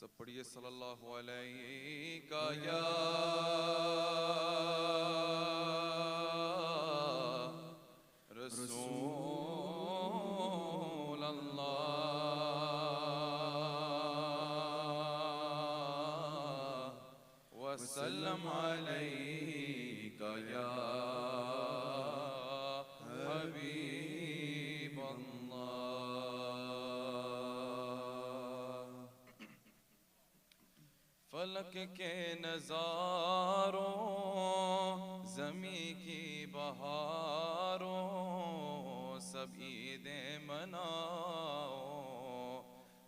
سب پڑھیے صلی اللہ علیہ یا رسول اللہ وسلم علیک یا حبیب اللہ۔ فلک کے نظاروں زمیں کی بہاروں سب عیدیں مناؤ،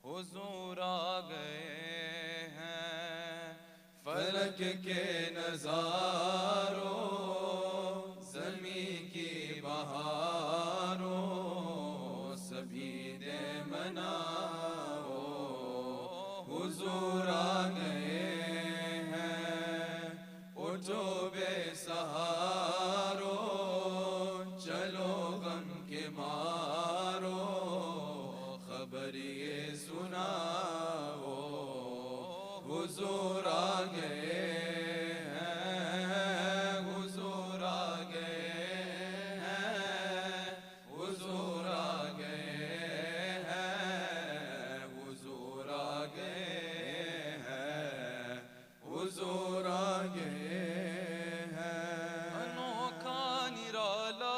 حضور آ گئے ہیں۔ فلک کے نظاروں زمیں کی بہاروں سب عیدیں مناؤ، حضور آ گئے ہیں۔ اٹھو بے سہارو چلو غم کے مارو، خبر یہ سناؤ، حضور آ گئے ہیں، حضور آ گئے ہیں، حضور آ گئے ہیں، حضور آ گئے ہیں، حضور آ گئے ہیں۔ انوکھا نرالا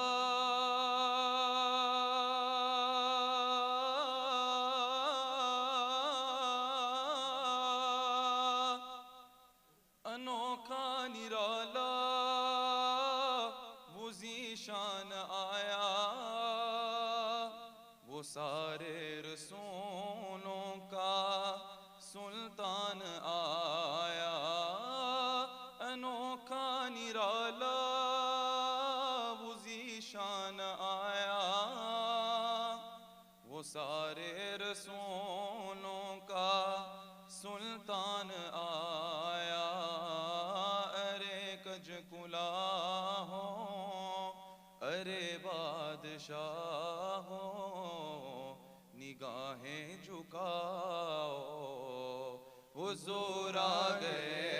انوکھا نرالا وہ ذیشان آیا، وہ سارے رسولوں کا سلطان آیا۔ انوکھا نرالا وہ ذیشان آیا، وہ سارے رسولوں کا سلطان آیا۔ ارے کج کلاہوں ارے بادشاہوں نگاہیں جھکاؤ، حضور آ گئے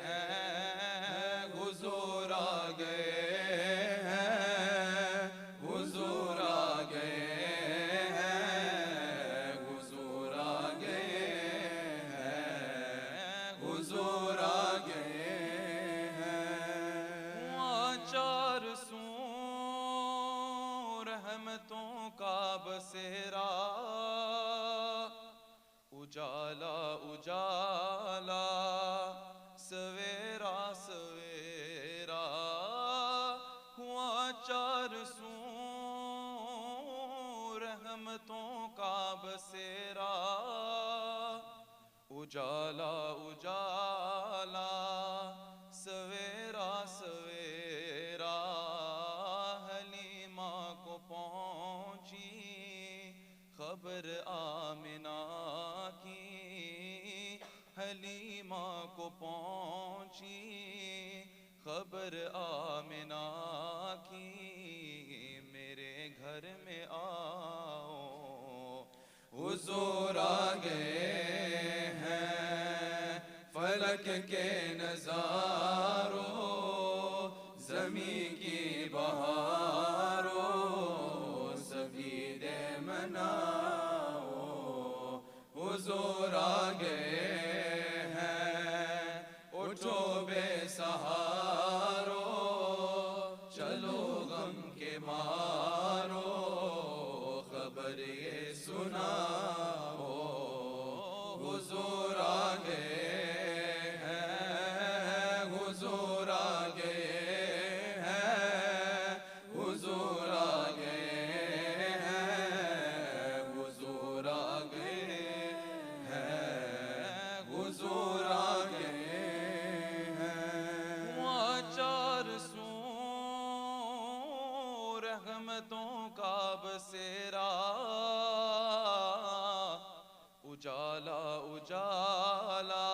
ہیں، حضور آ گئے ہیں، حضور آ گئے ہیں، حضور آ گئے ہیں، حضور آ گئے ہیں۔ وہاں چار سوں رحمتوں کا بسیرا، اجالا اجالا سویرا سویرا، ہوا چار سوں رحمتوں کا بسیرا، اجالا اجالا سویرا سویرا۔ حلیمہ کو پہنچی خبر آمنہ کی، حلیمہ کو پہنچی خبر آمنہ کی، میرے گھر میں آؤ، حضور آ گئے ہیں۔ فلک کے نظاروں زمیں کی بہاروں سب عیدیں مناؤ، حضور آ گئے ہیں۔ اٹھو بے سہارو چلو غم کے مارو، خبر یہ سناؤ، حضور آ گئے ہیں، حضور آ گئے ہیں، حضور آ گئے ہیں، حضور آ گئے ہیں، حضور آ گئے ہیں۔ وہاں چار سوں رحمتوں کا بسیرا، اجالا اجالا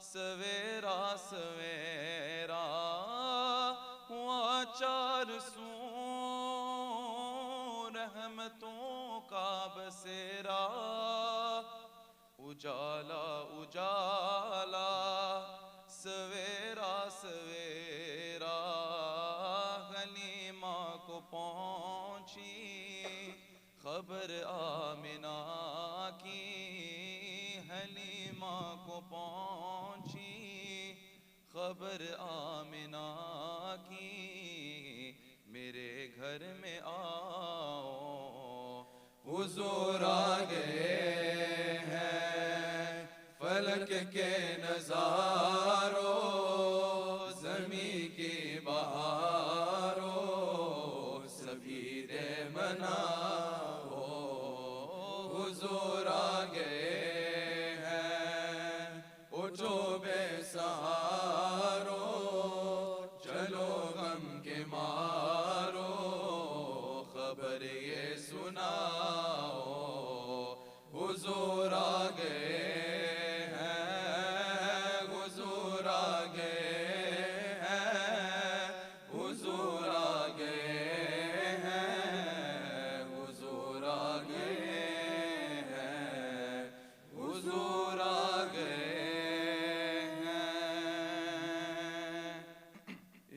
سویرا سویرا، ہوا چار سوں رحمتوں کا بسیرا، उजाला उजाला सवेरा सवेरा हलीमा को पहुंची खबर आमिना की, हलीमा को पहुंची खबर आमिना की, मेरे घर में आओ हुजूर आ गए हैं। फलक के नज़ारों ज़मी की बहारों सभी दे मनाओ, हुजूर आ गए हैं। उठो बेसहारो चलो गम के मारो, खबर ये सुनाओ हुजूर आ गए हैं, हुजूर आ गए हैं, हुजूर आ गए हैं, हुजूर आ गए हैं, हुजूर आ गए हैं।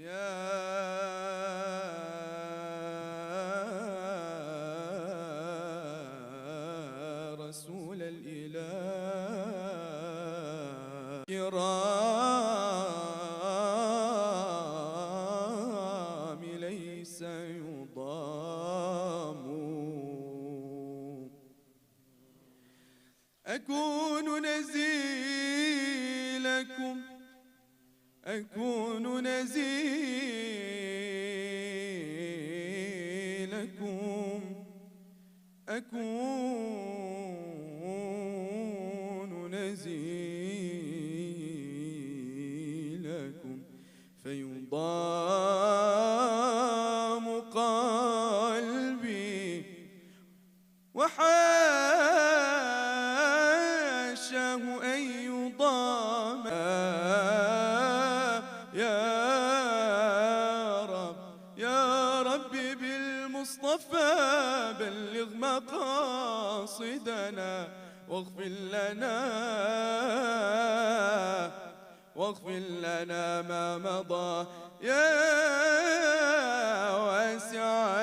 या رسول الإله كرام ليس يضام، أكون نزيلكم، أكون نزيلكم، أكون نزيلكم، فيضام قلبي وحاشاه أن يضام. يا رب يا رب بالمصطفى بلغ مقاصدنا واغفر لنا، واغفر لنا ما مضى يا واسع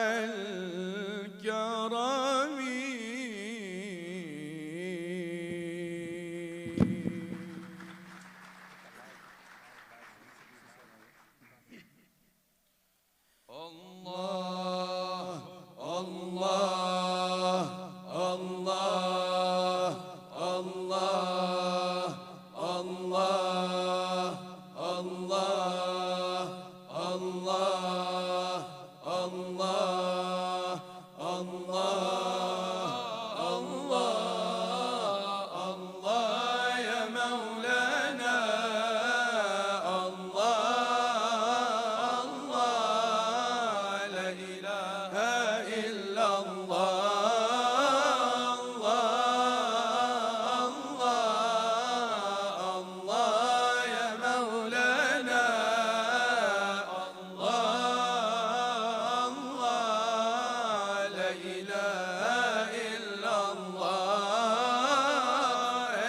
الكرم. الله الله الله الله الله الله الله الله الله الله يا مولانا الله الله لا إله إلا الله الله الله يا مولانا الله الله لا إله إلا الله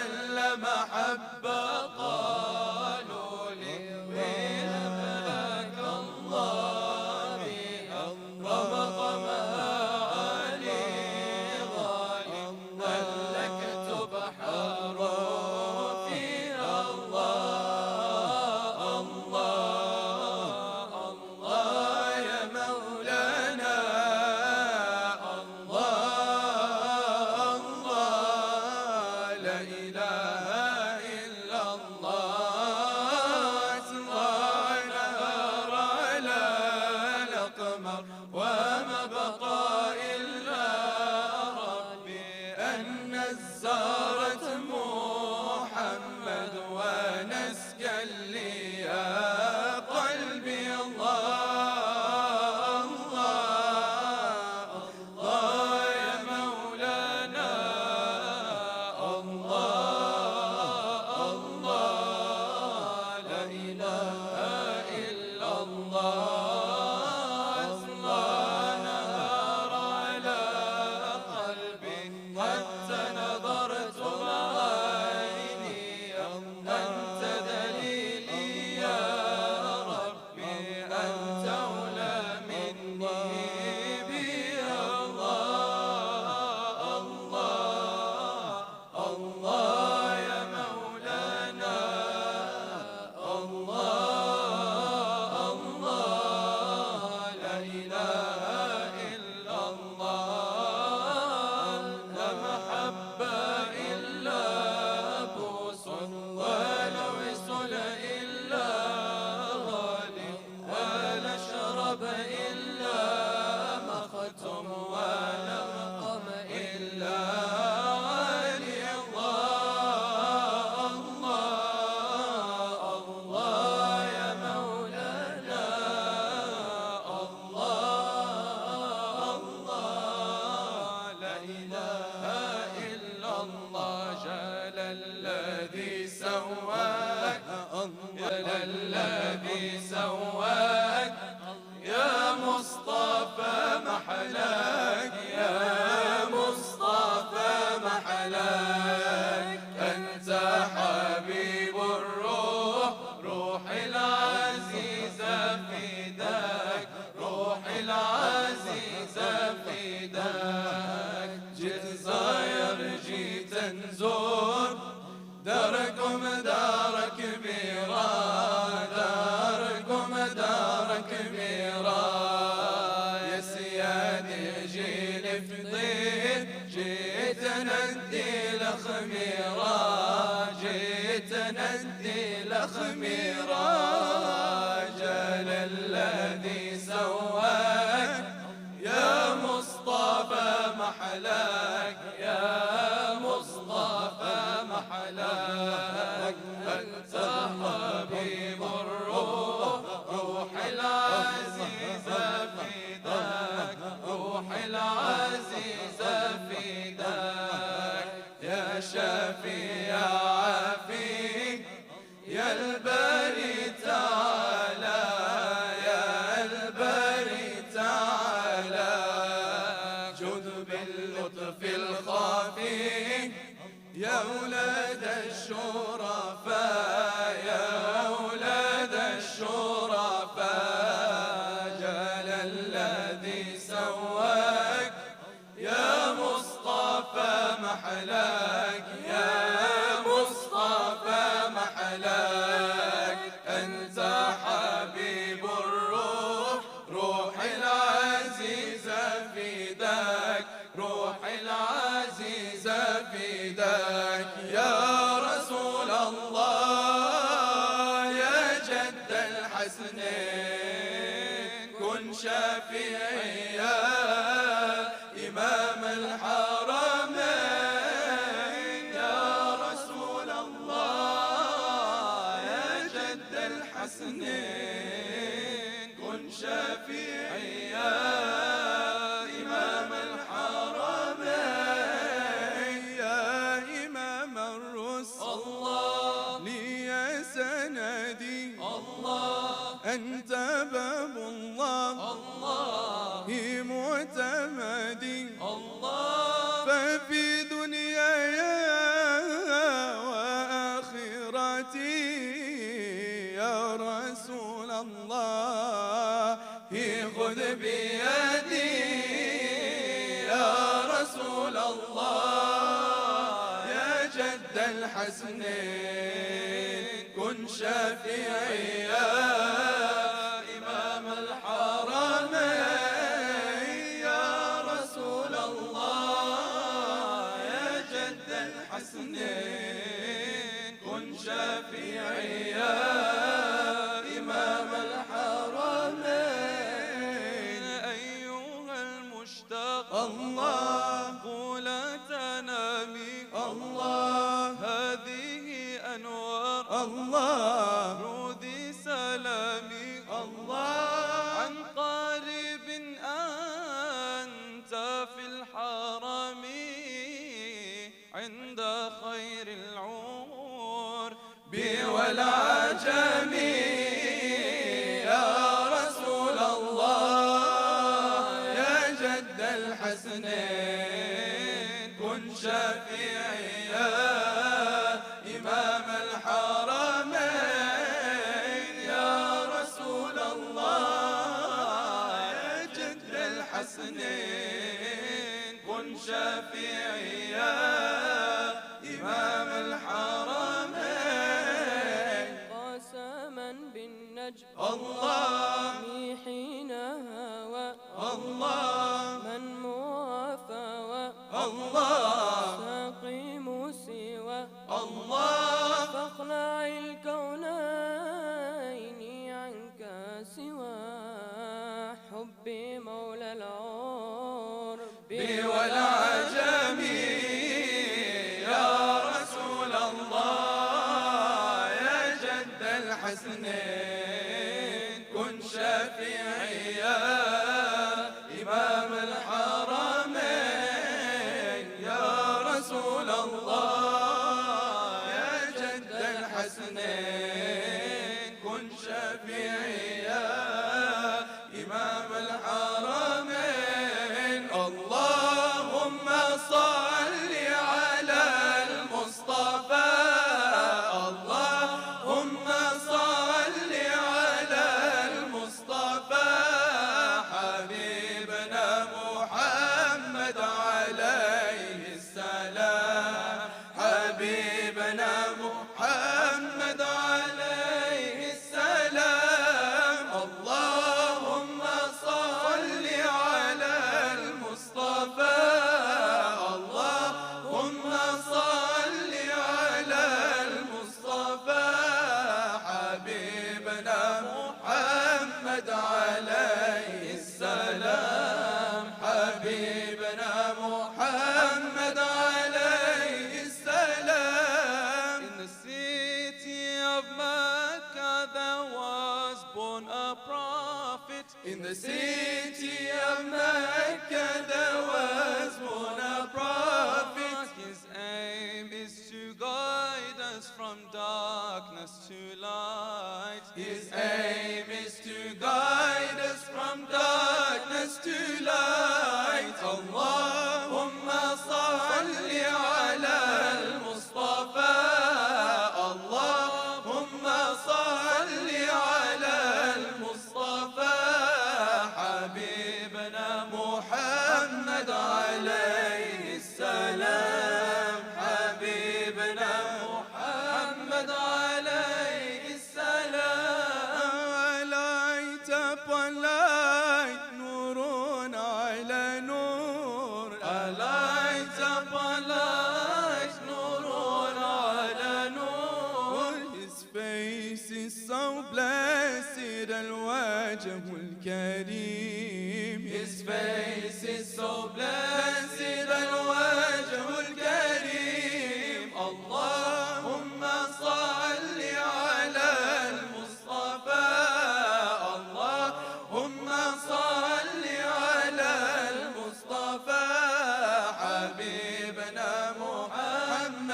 إلا محبة قالوا لي وين ملك الله ربط معالي غالي ملكت بحر في الله الله الله يا مولانا الله الله لا إله إلا الله. أسرى نهر على الأقمر وما بقى إلا ربي أن نزارت محمد ونسكى لي يا قلبي الله الله الله يا مولانا الله الله لا إله إلا الله. أسرى نهر على قلبي حتى نظرت يرجي تنزور داركم دار كبيرة، داركم دار كبيرة. يا سيادي جيل فضيل جيت ندي لخميرة، جيت ندي لخميرة. جل الذي سواك يا مصطفى محلاك، يا مصطفى محلاك. أنت حبيب الروح، روح العزيزة فداك، روح العزيزة فداك. يا شافي يا عافي يا الباري تعالى، يا الباري تعالى. جد باللطف الخافي يا أولاد الشرفاء، يا أولاد الشرفاء. جل الذي سواك يا مصطفى محلاك، يا مصطفى محلاك. أنت حبيب الروح، روح العزيزة فداك، روح العزيزة فداك. يا رسول الله يا جد الحسنين كن شافعي يا إمام الحرمين. يا رسول الله يا جد الحسنين كن شافعي يا إمام الحرمين. يا إمام الرسل الله لي سندي، الله أنت باب الله، الله معتمدي، الله ففي دنياي وآخرتي يا رسول الله خذ بيدي. يا رسول الله يا جد الحسنين كن شافعي يا إمام الحرمين. يا رسول الله يا جد الحسنين كن شافعي يا إمام الحرمين. أيها المشتاق الله قول تنامي، الله هذه أنوار الله رودي سلامي، الله عن قريب أنت في الحرم عند خير العمر والعجم. يا رسول الله يا جد الحسنين كن شافعي يا إمام الحرمين. يا رسول الله يا جد الحسنين كن شافعي يا إمام الحرمين. قسما بالنجم الله حين هوى، الله من موافى الله ساقيم سوى، الله فاخلع الكونين عنك سوى حبي مولى العرب والعجم. يا رسول الله يا جد الحسنين كن شافعي يا إمام الحرمين. يا رسول الله يا جد الحسنين كن شافعي يا إمام الحرمين. اللهم صل على المصطفى، اللهم صل على المصطفى حبيبنا محمد عليه السلام.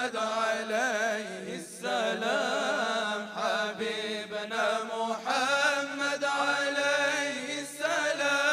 محمد عليه السلام، حبيبنا محمد عليه السلام.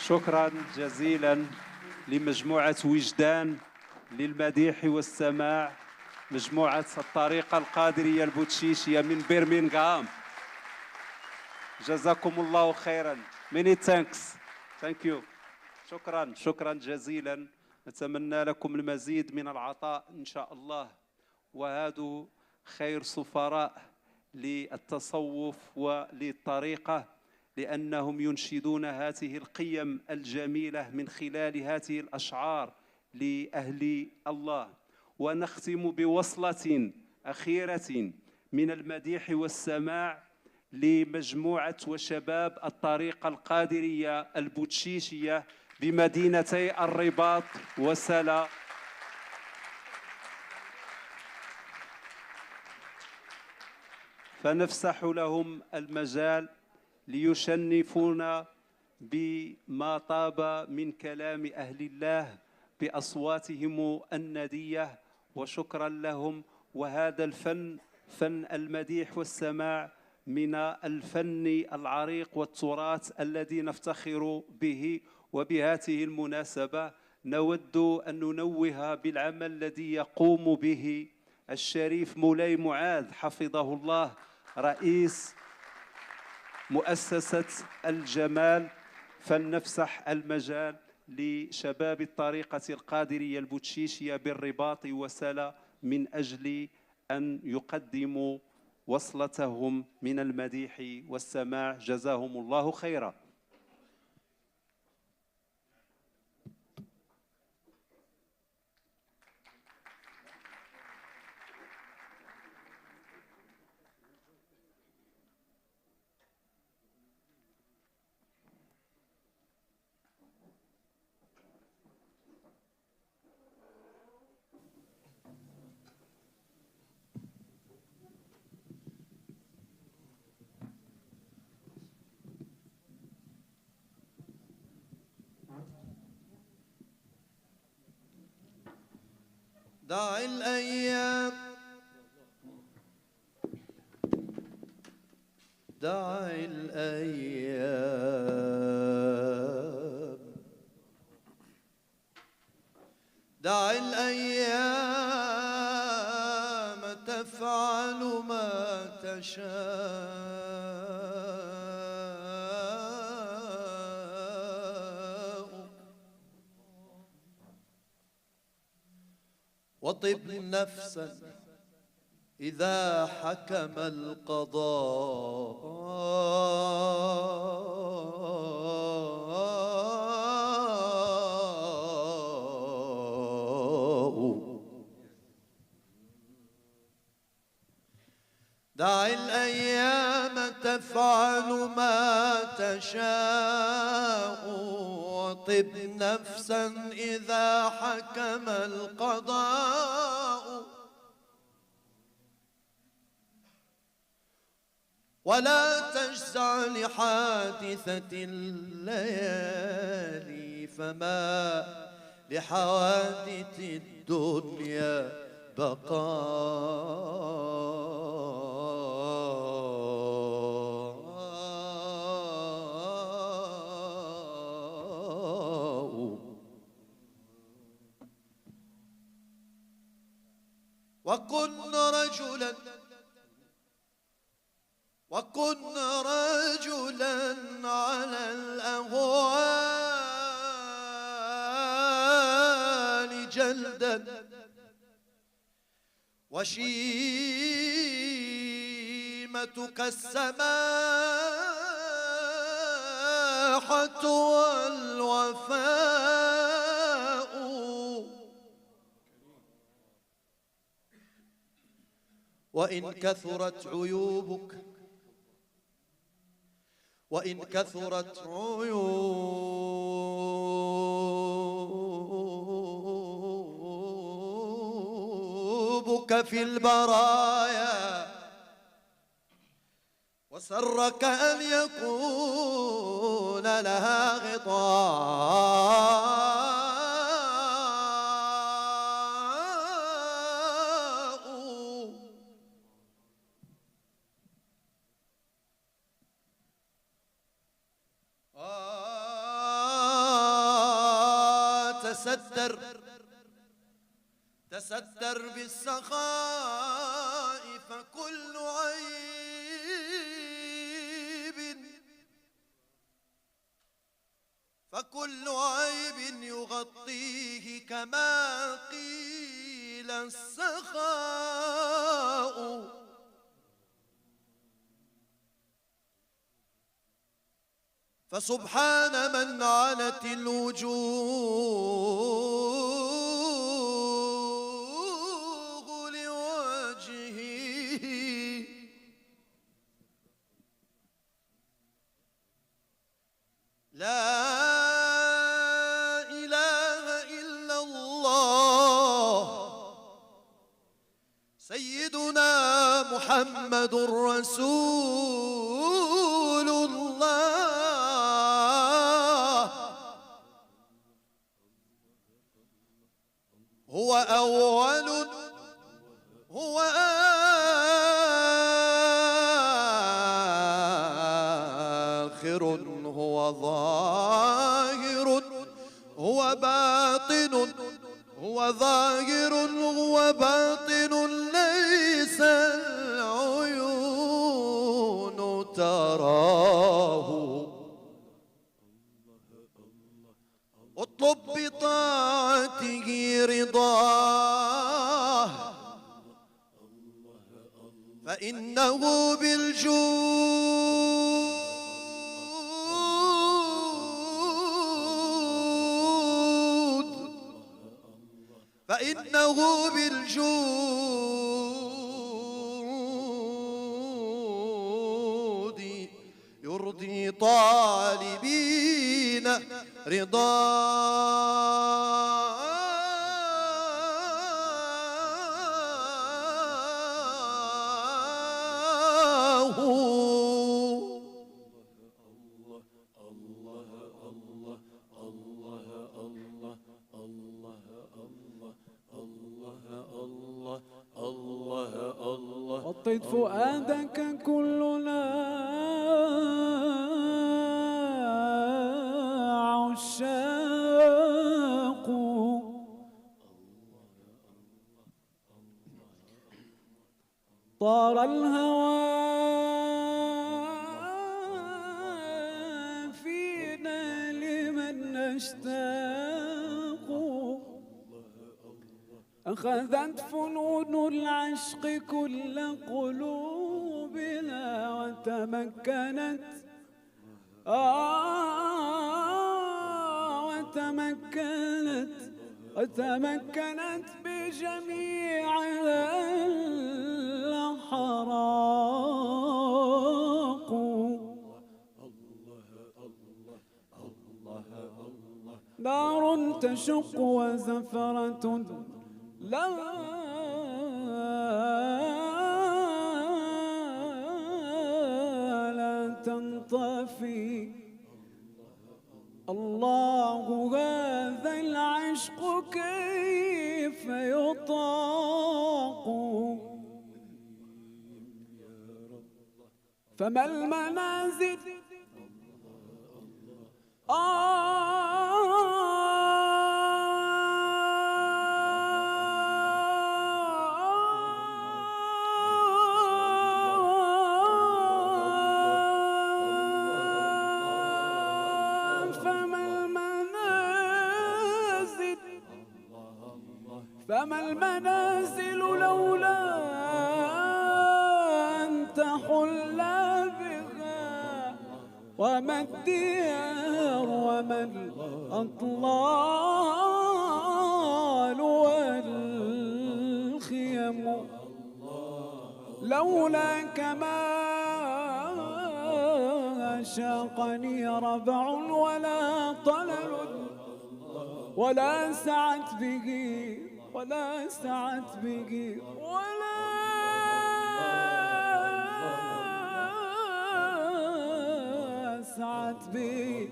شكرا جزيلا لمجموعة وجدان للمديح والسماع، مجموعة الطريقة القادرية البوتشيشية من برمنغهام. جزاكم الله خيرا. Many thanks. Thank you. شكرا جزيلا. نتمنى لكم المزيد من العطاء إن شاء الله. وهذا خير سفراء للتصوف وللطريقة، لأنهم ينشدون هذه القيم الجميلة من خلال هذه الأشعار لأهل الله. ونختم بوصلة أخيرة من المديح والسماع لمجموعة وشباب الطريقة القادرية البوتشيشية بمدينتي الرباط وسلا. فنفسح لهم المجال ليشنفونا بما طاب من كلام أهل الله بأصواتهم الندية، وشكرا لهم. وهذا الفن، فن المديح والسماع، من الفن العريق والتراث الذي نفتخر به. وبهذه المناسبة نود أن ننوه بالعمل الذي يقوم به الشريف مولاي معاذ حفظه الله، رئيس مؤسسة الجمال. فلنفسح المجال لشباب الطريقة القادرية البوتشيشية بالرباط وسلا من أجل أن يقدموا وصلتهم من المديح والسماع. جزاهم الله خيرا. دع الأيام دع الأيام دع الأيام تفعل ما تشاء. وطب نفسا إذا حكم القضاء. دع الأيام تفعل ما تشاء وطب نفسا إذا حكم القضاء ولا تجزع لحادثة الليالي فما لحوادث الدنيا بقاء وكن رجلا على الأهوال جلدا وشيمتك السماحة والوفاء وإن كثرت عيوبك في البرايا وسرك أن يكون لها غطاء تستر بالسخاء فكل عيب يغطيه كما قيل السخاء فسبحان من عنت الوجوه لوجهه لا إله إلا الله سيدنا محمد رسول الله هو أول هو آخر هو ظاهر هو باطن هو ظاهر هو باطن ليس العيون تراه اطلب بطاعته رضاه فإنه بالجود يرضي طالبين رضاه وطد فؤادك كلنا عشاق طار الهوى فينا لمن نشتاق أخذت فنون العشق كل قلوبنا وتمكنت بجميعها الأحراق نار تشق وزفرة لا تنطفي. الله هذا العشق كيف يطاق؟ فما المنازل فما المنازل لولا أن تحل بها، وما الديار وما الأطلال والخيم لولاك ما شاقني ربع ولا طلل ولا سعت به ولا سعت به ولا سعت به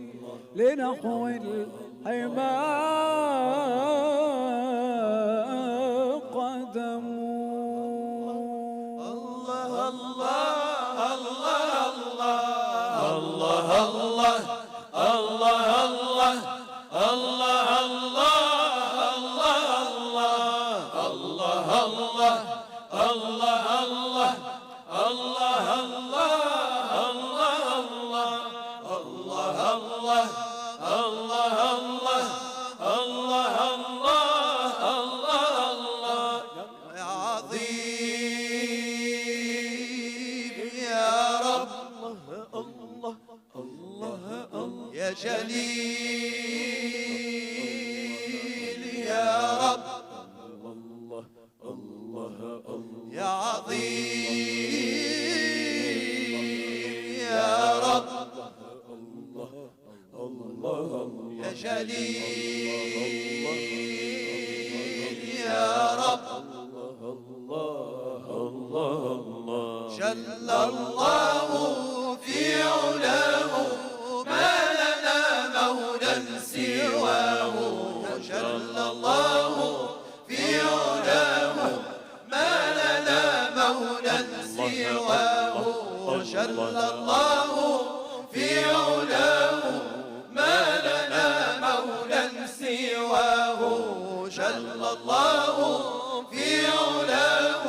لنحو الحماء قدم. الله الله الله الله الله الله الله الله يا جليل يا رب، يا عظيم يا رب، يا جليل يا رب، جل الله في علاه ما لنا مولى سواه، جل الله في علاه ما لنا مولى سواه، جل الله في علاه ما لنا مولى سواه، جل الله في علاه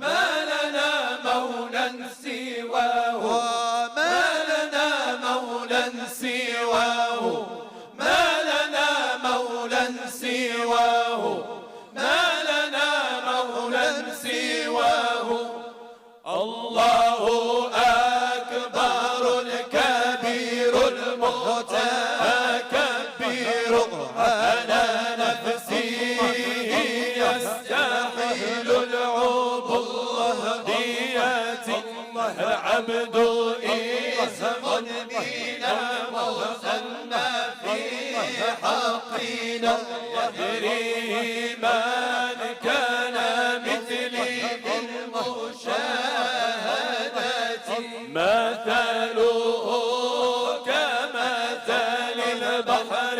ما لنا مولى سواه، ما لنا مولى سواه، ما لنا مولى سواه، ما لنا مولى سواه. الله أكبر الكبير المتكبر على نفسه يستحيل العبودية، العبد اسم بلا مثنى في حقنا، يدريه من كان مثلي بالمشاهدة، مثله كمثل البحر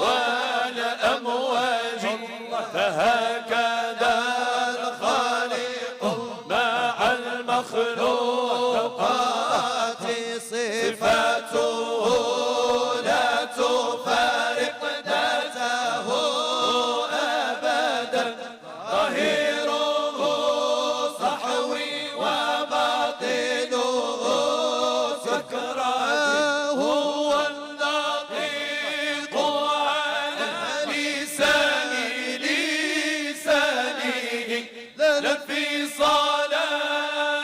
والأمواج، فهكذا الخالق مع المخلوقات صفاته لا تفارق ذاته أبدا، ظاهره صحوي وباطنه سكران، هو النطيق على لسانه لا انفصال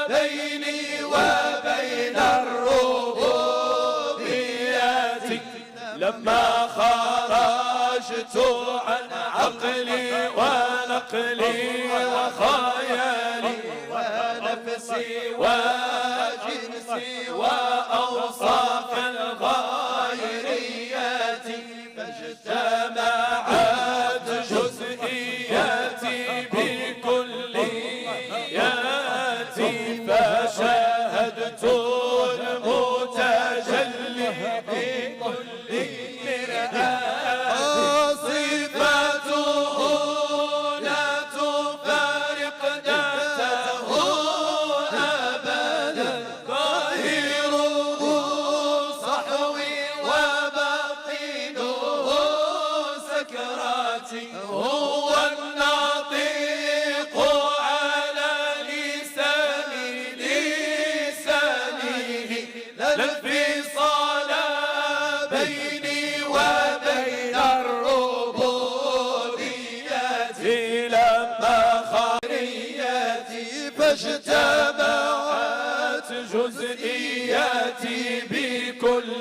بيني وبين الربوبيات، لما خرجت عن عقلي ونقلي وخيالي ونفسي وجنسي وأوصاف الغيريات، فاجتهدت الانفصال بيني وبين الربوبية لما خاريتي فاجتمعت جزئياتي بكلياتي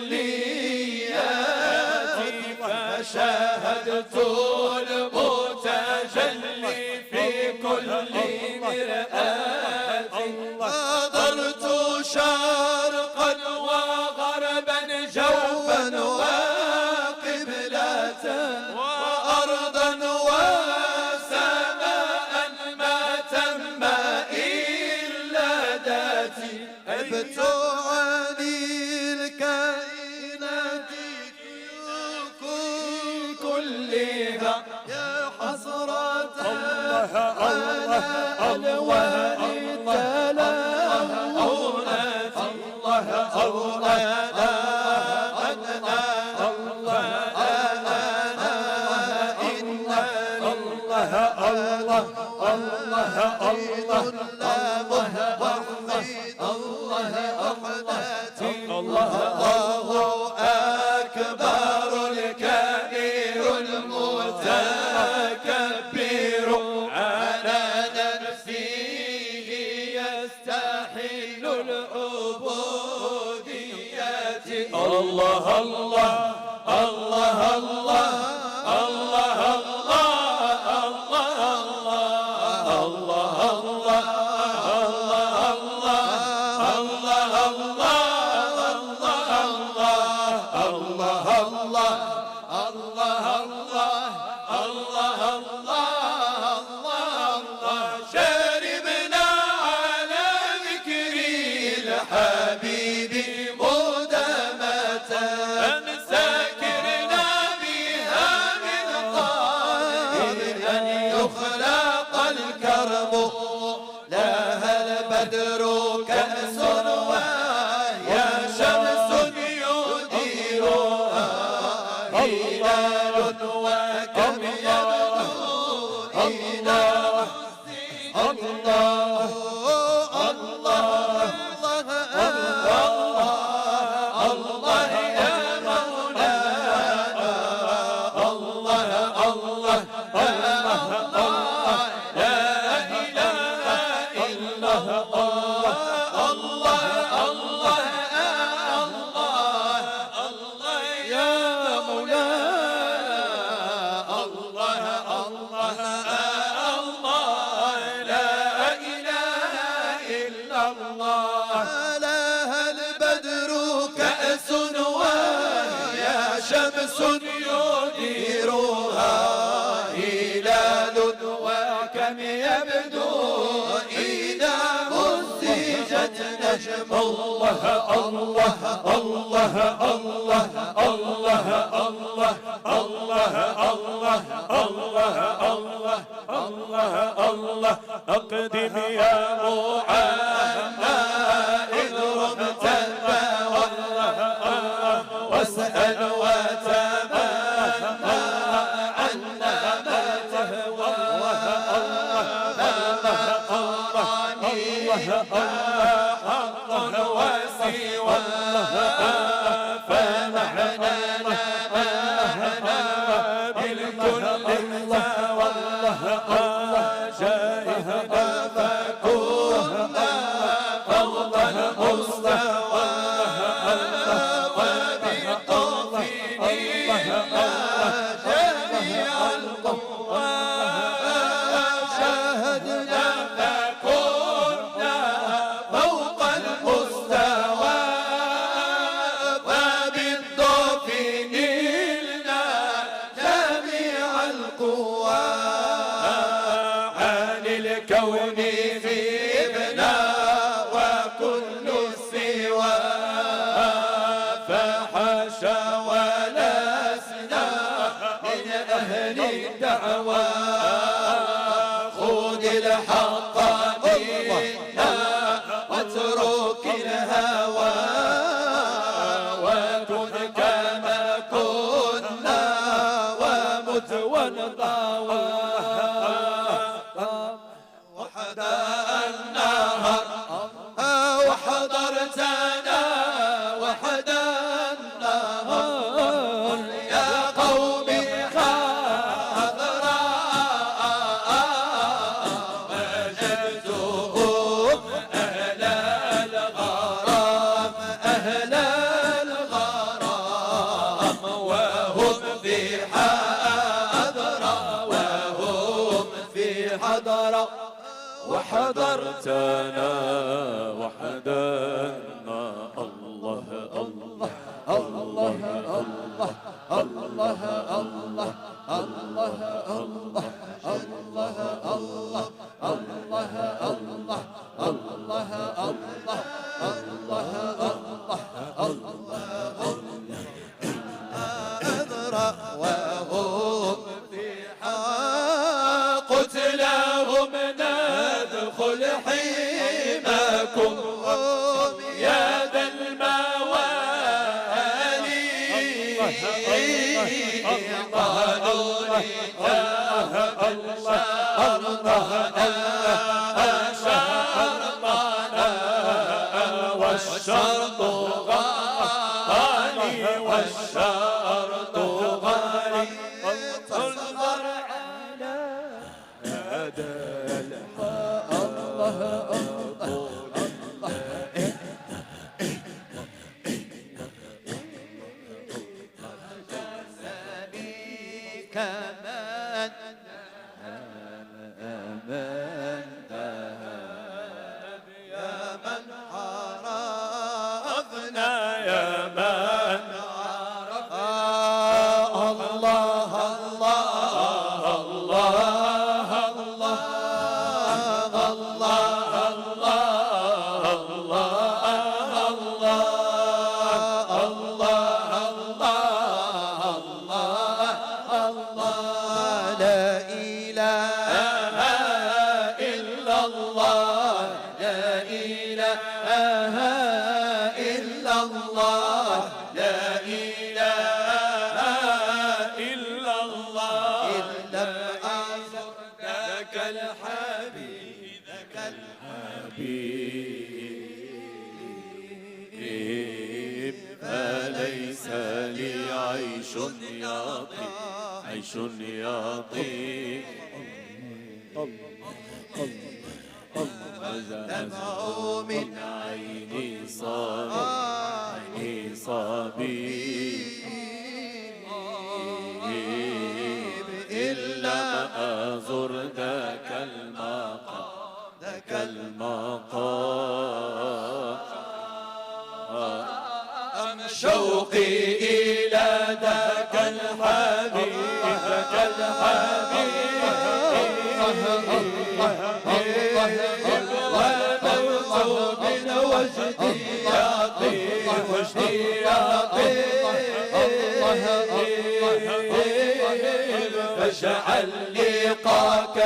فشاهدت المتجلي في كل مرآة نظرت شرقا وغربا جوفا وقبلة وأرضا وسماء ما تم إلا ذاتي أبت عن الكائنات كلها يا حسرة على ألوان التلونات الله أولانا الله أكبر الكبير المتكبر على نفسه يستحيل العبودية الله الله الله الله الله شربنا على ذكر الحبيب مدامة سكرنا بها من قائل أن يخلق الكرم لها البدر كأس وهي شمس يديرها هلال وكم يبدو الله الله الله يا مولانا الله الله لا إله إلا الله الله الله الله يا مولانا الله الله لها البدر كأس وهي شمس يديرها هلال وكم يبدو إذا مزجت نجم الله الله الله الله الله الله الله الله الله الله الله الله أقدم يا محمد إذ رمت واسأل وتمنى عنا ما تهوى حق وسوى فمحنا بالكل والله جاهدنا فكنا فوق المستوى وبالتوفيق جميع القوى شاهدنا فكنا فوق المستوى وبالتوفيق نلنا جميع القوى عن الكون غيبنا وكل سوى فحاشا ولسنا من أهل الدعوى خذ الحق منا واترك الهوى وكن كما كنا ومت ونطوى وحدا النهر وحضرتنا حضرتنا وحدنا. الله الله الله الله الله الله الله الله الله الله الله الله الله الله الله أذرأ وهم في قتلاهم ندخل حماكم يا ذا الموالي. قالوا والشرط غالي والشرط غالي. فانظر على هذا الله كمان يا من عرفنا يا من عرفنا. الله الله الله الله الله فليس لي عيش يطيب عيش يطيب. دمع من عيني صبي إلا أزر ذاك المقام. شوقي إلى ذاك الحبيب ذاك الحبيب والموت من وجدي يطيب وجدي يطيب. فاجعل لقاك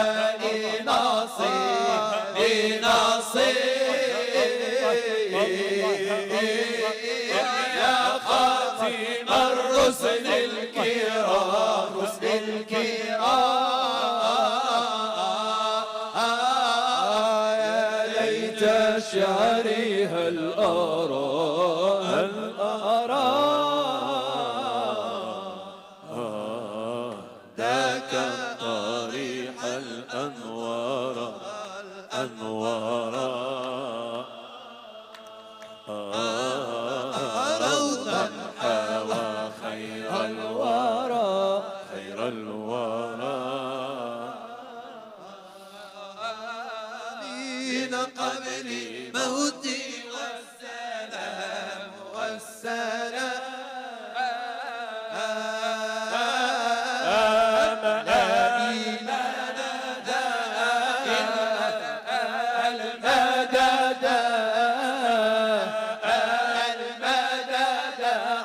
يا خاتم الرسل الكرام يا ليت شعري هل أرى ذاك طريح الأنوار روضا حوى خير الورى من قبل موتي والسلام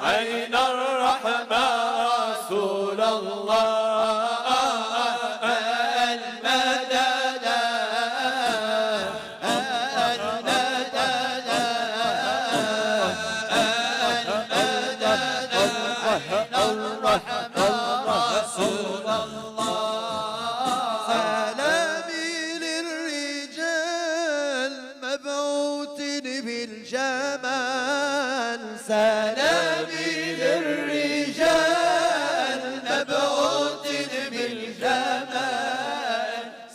عين الرحمة رسول الله المدد الرحمة رسول الله. سلامي للرجال مبعوث بالجمال. سلامي للرجال مبعوث بالجمال.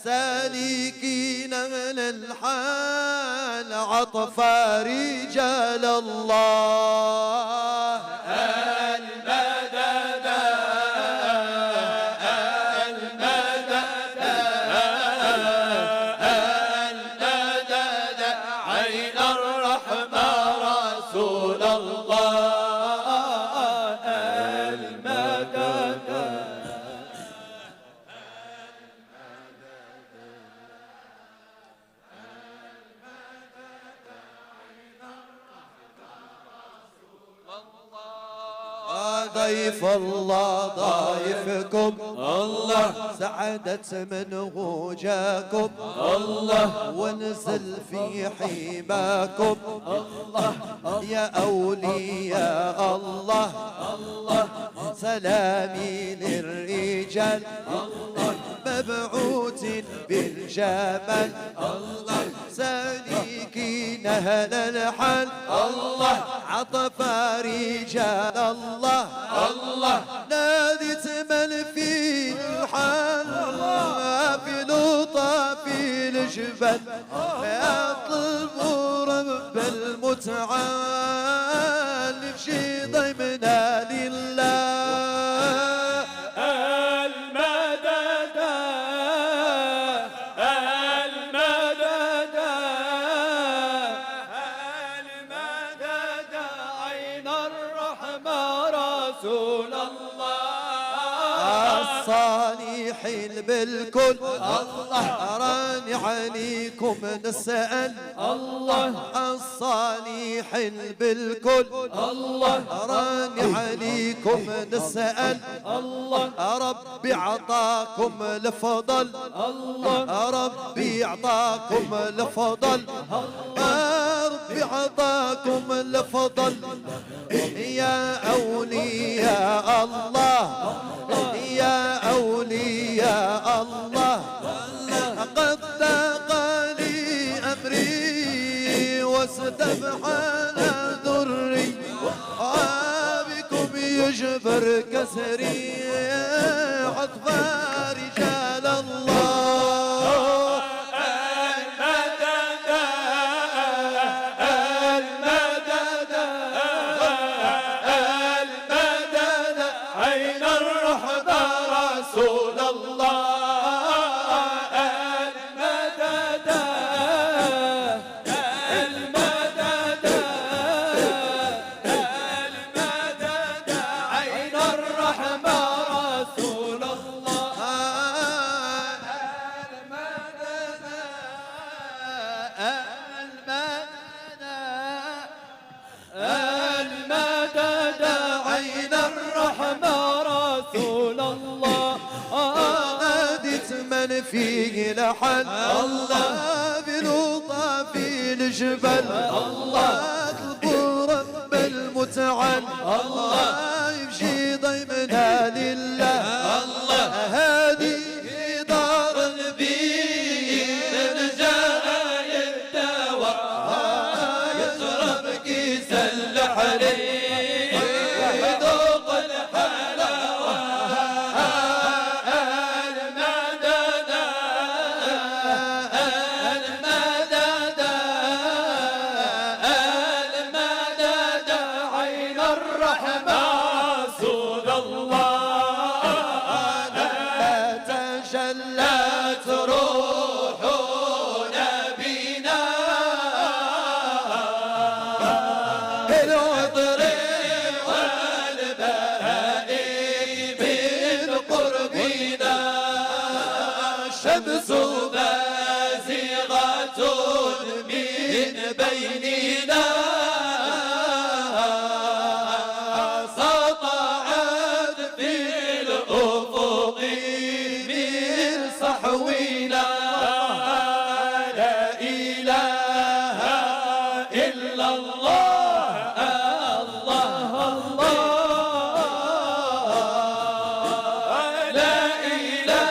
سالكين من الحال عطفا رجال الله المدد المدد المدد ضيف الله ضايفكم الله، سعدت منه جاكم الله، ونزل في حماكم الله، يا أولياء الله الله، سلامي للرجال الله، مبعوث بالجمال الله، سالكين أهل الحال الله، عطف رجال الله الله، نادت من في الحال في لطف الجبل، يطلب رب المتعال في ضمنا لله. الصالحين بالكل الله، راني عليكم نسأل الله، الصالحين بالكل الله، راني عليكم نسأل الله، ربي عطاكم الفضل الله، ربي عطاكم الفضل، ربي عطاكم الفضل، يا أولياء الله يا أولياء الله، قد ضاق لي أمري واستفحل ذري، بكم يجبر كسري عطف رجال الله. فيه لحن الله بلطف الجبل الله، اطلبوا رب المتعال الله، يمشي ضيمنا لله الله، هذه دار النبي من جاء يداوى يشرب كيس الحليب يذوق الحلاوة. شمس بازغة من بيننا سطعت في الأفق من صحونا، لا إله إلا الله الله الله، لا إله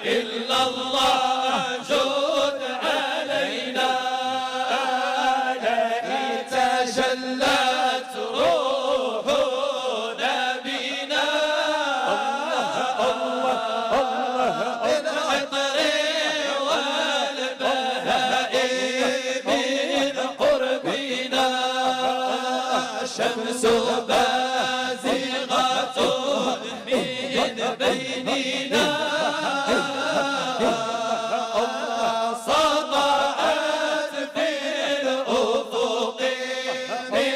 إلا الله جود علينا، تجلت روح نبينا بالعطر والبهاء من قربنا، شمس بازغة من بيننا سطعت في الأفق من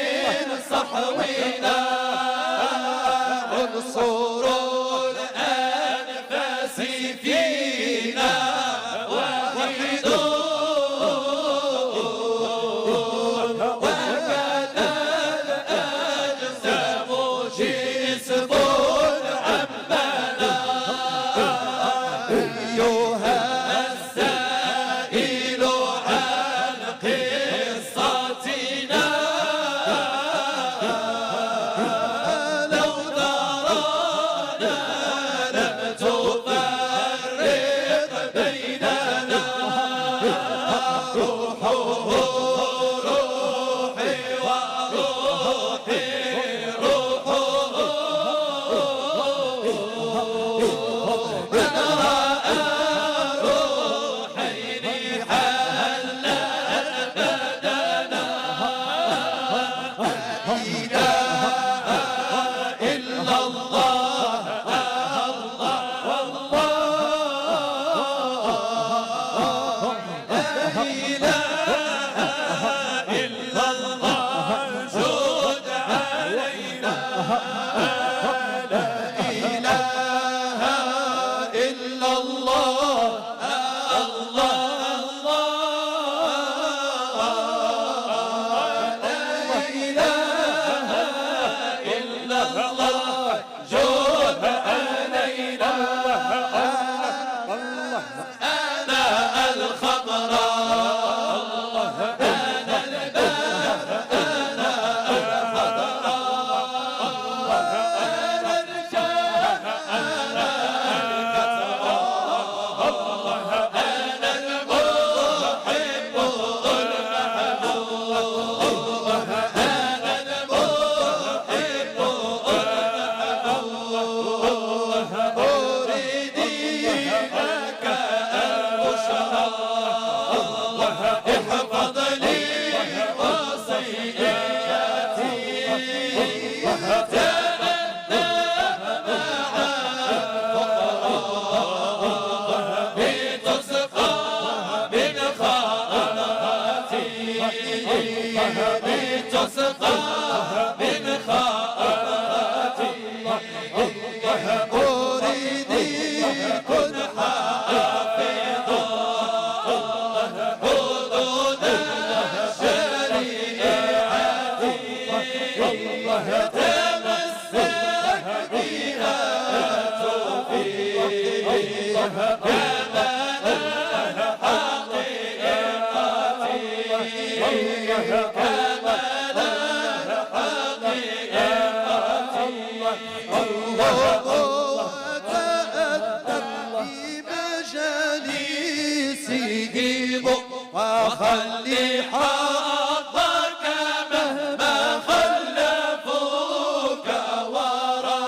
وخلي حظك مهما خلفوك ورا.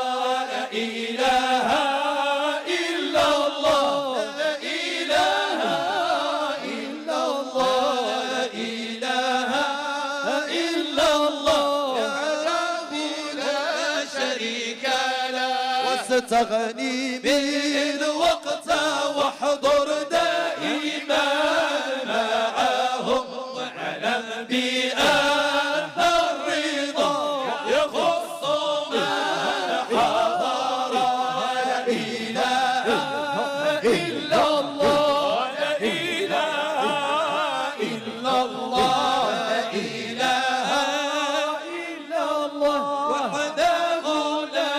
لا إله إلا الله، لا إله إلا الله، لا إله إلا الله، يا ربي لا شريك له. واستغني بالوقت واحضر دائما معهم، واعلم بأن الرضا يخص من حضر. لا إله إلا الله، لا إله إلا الله، لا إله إلا الله، وحده لا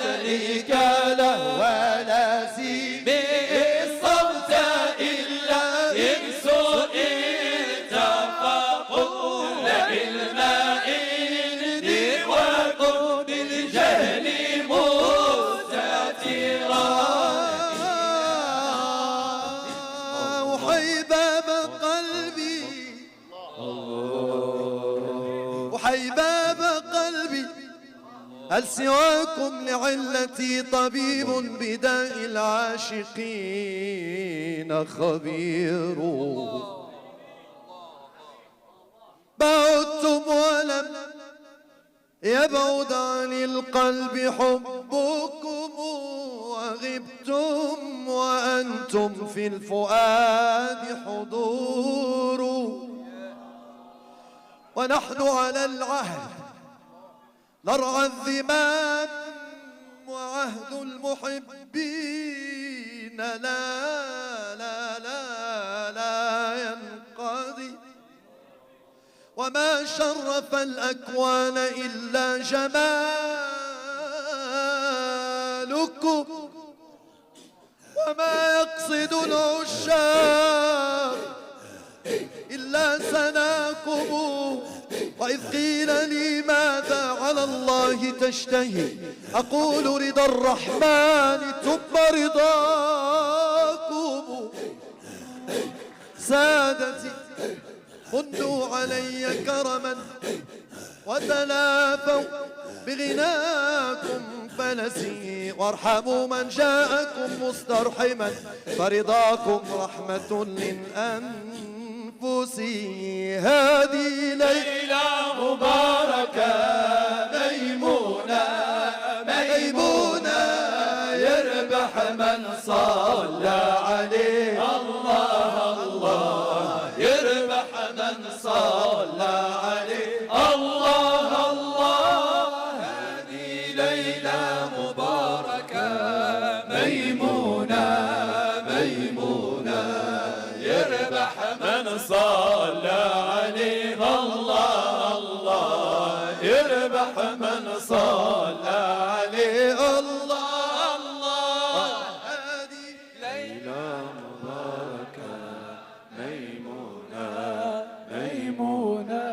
شريك له. ولا سيب الصوت إلا ينسو اتفقوا. لعلم إني وكن بالجهل مستترا. وحيباب قلبي، وحيباب قلبي، هل سواكم لعلتي طبيب بداء العاشقين خبير. بعدتم ولم يبعد عن القلب حبكم، وغبتم وأنتم في الفؤاد حضور. ونحن على العهد نرعى الذمام، وعهد المحبين لا لا لا لا ينقضي. وما شرف الأكوان إلا جمالكم، وما يقصد العشاق إلا سناكم. وإذ قيل لي ماذا على الله تشتهي، أقول رضا الرحمن ثم رضاكم. سادتي منوا علي كرما وتلافوا بغناكم فنسي، وارحموا من جاءكم مسترحما، فرضاكم رحمة للأنفس. هذه ليلة مباركة ميمونة ميمونة يربح من صلى عليه الله الله يربح من صلى عليه الله الله هذه ليلة مباركة ميمونة ميمونة يربح من صلى عليه الله الله يربح من صلى عليه الله الله هذه ليلة مباركة ميمونة ميمونة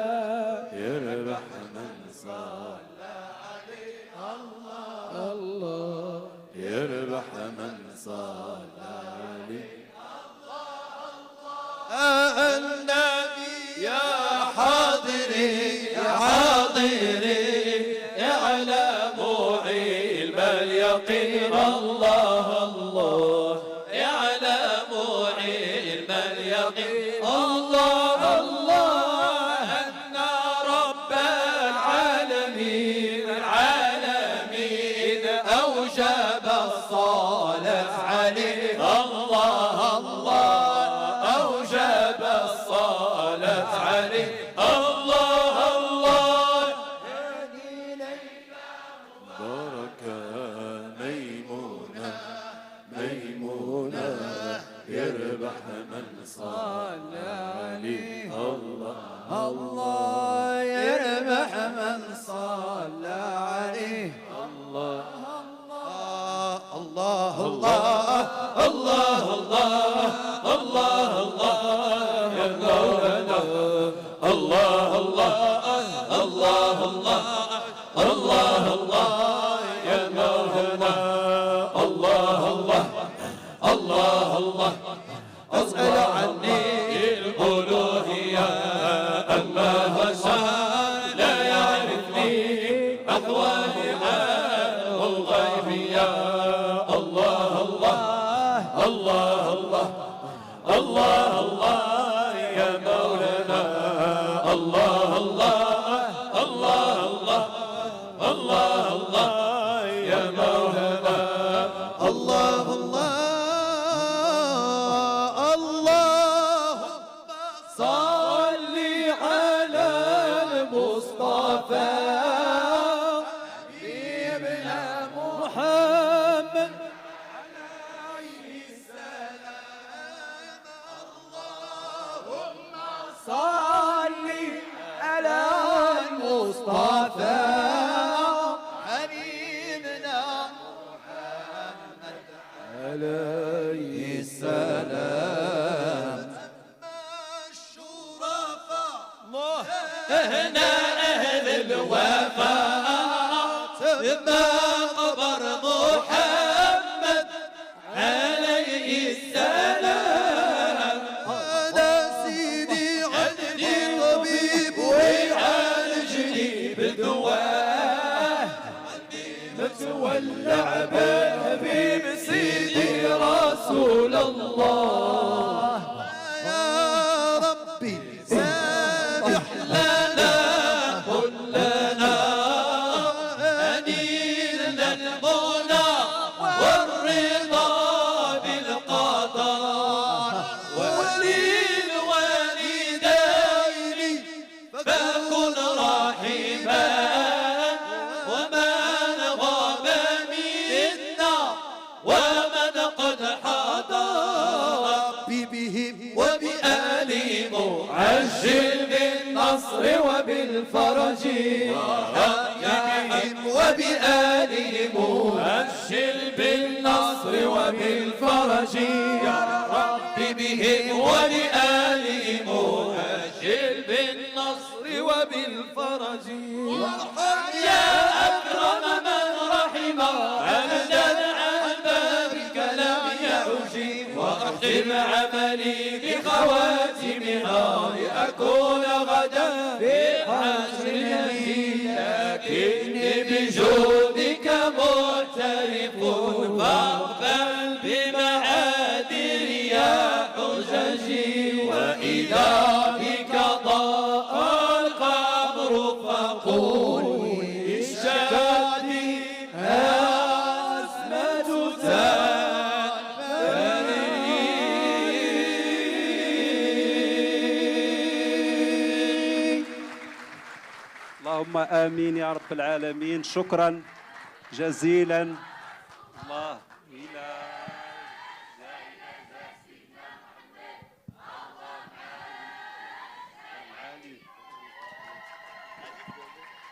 يربح من صلى عليه الله الله يربح من صلى عليه النبي يا حاضري يا حاضري اعلم علم اليقين الله الله يعلم علم اليقين الله الله أن رب العالمين العالمين أوجب الصلاة عليه الله الله أوجب الصلاة عليه الله الله هذه ليلة مباركة ميمونة ميمونة يربح من صلى عليه الله الله يربح من صلى عليه الله الله الله الله الله الله الله يا مولانا الله الله الله الله الله الله يا مولانا الله الله الله الله أسأل عني الألوهية أما هشام لا يعرفني أحوالي عنه الغيبية الله الله الله الله الله الله يا مولانا الله الله الله الله الله الله يا مولانا الله الله الله صل على المصطفى حبيبنا محمد صل على المصطفى حبيبنا محمد عليه السلام الشرفاء هنا أهل الوفاء تبقى قبر محمد عليه السلام هذا سيدي عندي طبيب ويعالجني بدواه متولع بالحبيب سيدي رسول الله يا ربي سامح لنا كلنا أنيلنا المنى والرضا بالقضاء وللوالدين فكن رحيما ومن غاب منا ومن قد حضر ربي بهم وبآلهم عجل بالنصر وبالفرج بهم وبآلهم عجل بالنصر وبالفرج يا رب بهم وبآلهم عجل بالنصر وبالفرج يا أكرم من رحم عبدا عن بابك لم يعجي وأختم عملي بخواتمها لأكون غدا في حشر النبي لكني بجودك معترف فاقبل بمعادر يا حججي وإذا بك ضاء القمر آمين يا رب العالمين. شكرا جزيلا. الله إلى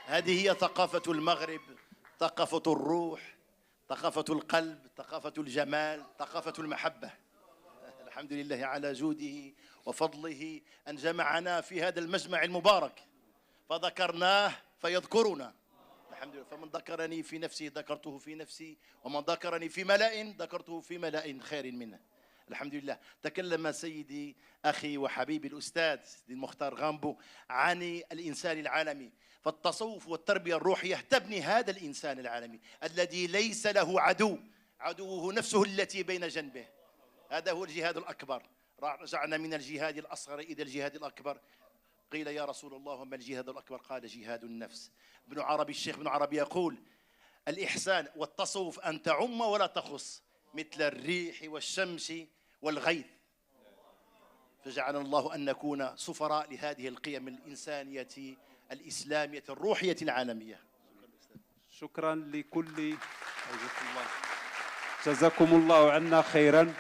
هذه هي ثقافة المغرب، ثقافة الروح، ثقافة القلب، ثقافة الجمال، ثقافة المحبة. الحمد لله على جوده وفضله أن جمعنا في هذا المجمع المبارك، فذكرناه فيذكرنا. الحمد لله. فمن ذكرني في نفسي ذكرته في نفسي، ومن ذكرني في ملأ ذكرته في ملأ خير منه. الحمد لله. تكلم سيدي أخي وحبيبي الأستاذ سيدي المختار غامبو عن الإنسان العالمي، فالتصوف والتربية الروحية تبني هذا الإنسان العالمي الذي ليس له عدو، عدوه نفسه التي بين جنبه. هذا هو الجهاد الأكبر. رجعنا من الجهاد الأصغر إلى الجهاد الأكبر. قيل يا رسول الله وما الجهاد الأكبر؟ قال جهاد النفس. ابن عربي الشيخ ابن عربي يقول الإحسان والتصوف أن تعم ولا تخص، مثل الريح والشمس والغيث. فجعلنا الله أن نكون سفراء لهذه القيم الإنسانية الإسلامية الروحية العالمية. شكرا لكل جزاكم الله عنا خيرا.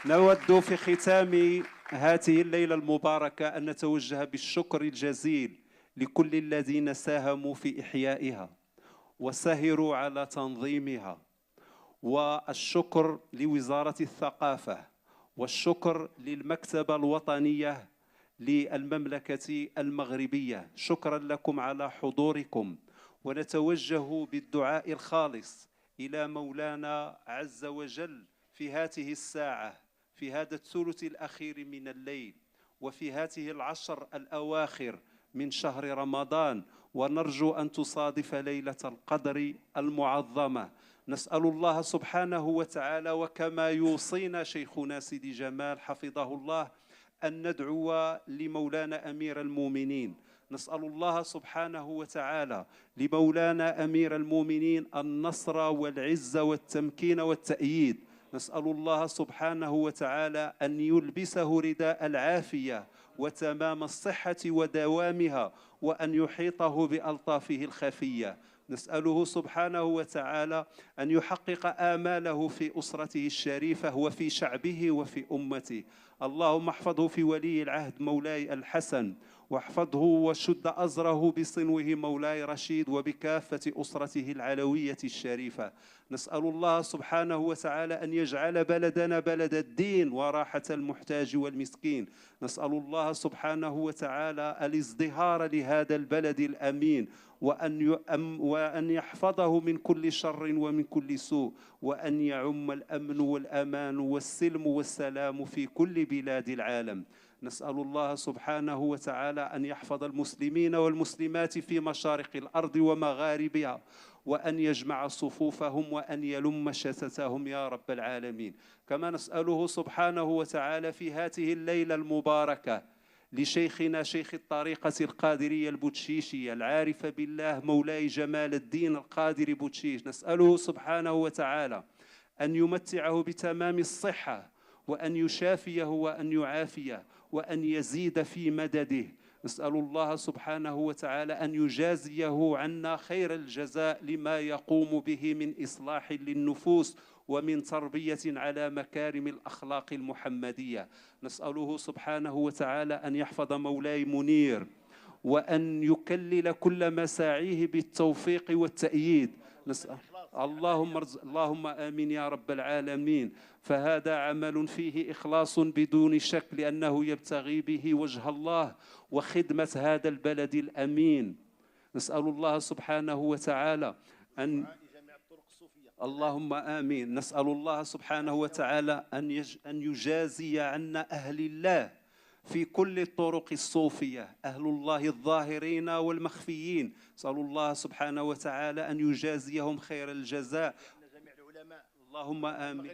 نود في ختام هذه الليلة المباركة أن نتوجه بالشكر الجزيل لكل الذين ساهموا في إحيائها وسهروا على تنظيمها، والشكر لوزارة الثقافة، والشكر للمكتبة الوطنية للمملكة المغربية. شكرا لكم على حضوركم، ونتوجه بالدعاء الخالص إلى مولانا عز وجل في هذه الساعة، في هذا الثلث الأخير من الليل، وفي هذه العشر الأواخر من شهر رمضان، ونرجو أن تصادف ليلة القدر المعظمة. نسأل الله سبحانه وتعالى، وكما يوصينا شيخنا سيدي جمال حفظه الله، أن ندعو لمولانا أمير المؤمنين. نسأل الله سبحانه وتعالى لمولانا أمير المؤمنين النصر والعز والتمكين والتأييد. نسأل الله سبحانه وتعالى أن يلبسه رداء العافية وتمام الصحة ودوامها، وأن يحيطه بألطافه الخفية. نسأله سبحانه وتعالى أن يحقق آماله في أسرته الشريفة وفي شعبه وفي أمته. اللهم احفظه في ولي العهد مولاي الحسن، واحفظه وشد أزره بصنوه مولاي رشيد، وبكافة أسرته العلوية الشريفة. نسأل الله سبحانه وتعالى أن يجعل بلدنا بلد الدين وراحة المحتاج والمسكين. نسأل الله سبحانه وتعالى الازدهار لهذا البلد الأمين، وأن يحفظه من كل شر ومن كل سوء، وأن يعم الأمن والأمان والسلم والسلام في كل بلاد العالم. نسأل الله سبحانه وتعالى أن يحفظ المسلمين والمسلمات في مشارق الأرض ومغاربها، وأن يجمع صفوفهم، وأن يلم شتتهم يا رب العالمين. كما نسأله سبحانه وتعالى في هذه الليلة المباركة لشيخنا شيخ الطريقة القادرية البوتشيشية العارف بالله مولاي جمال الدين القادري بوتشيش، نسأله سبحانه وتعالى أن يمتعه بتمام الصحة، وأن يشافيه وأن يعافيه، وأن يزيد في مدده. نسأل الله سبحانه وتعالى أن يجازيه عنا خير الجزاء لما يقوم به من إصلاح للنفوس ومن تربية على مكارم الأخلاق المحمدية. نسأله سبحانه وتعالى أن يحفظ مولاي منير، وأن يكلل كل مساعيه بالتوفيق والتأييد. اللهم آمين يا رب العالمين. فهذا عمل فيه إخلاص بدون شك، لأنه يبتغي به وجه الله وخدمة هذا البلد الأمين. نسأل الله سبحانه وتعالى أن اللهم آمين. نسأل الله سبحانه وتعالى أن يجازي عنا أهل الله في كل الطرق الصوفية، أهل الله الظاهرين والمخفيين. نسأل الله سبحانه وتعالى أن يجازيهم خير الجزاء. اللهم آمين.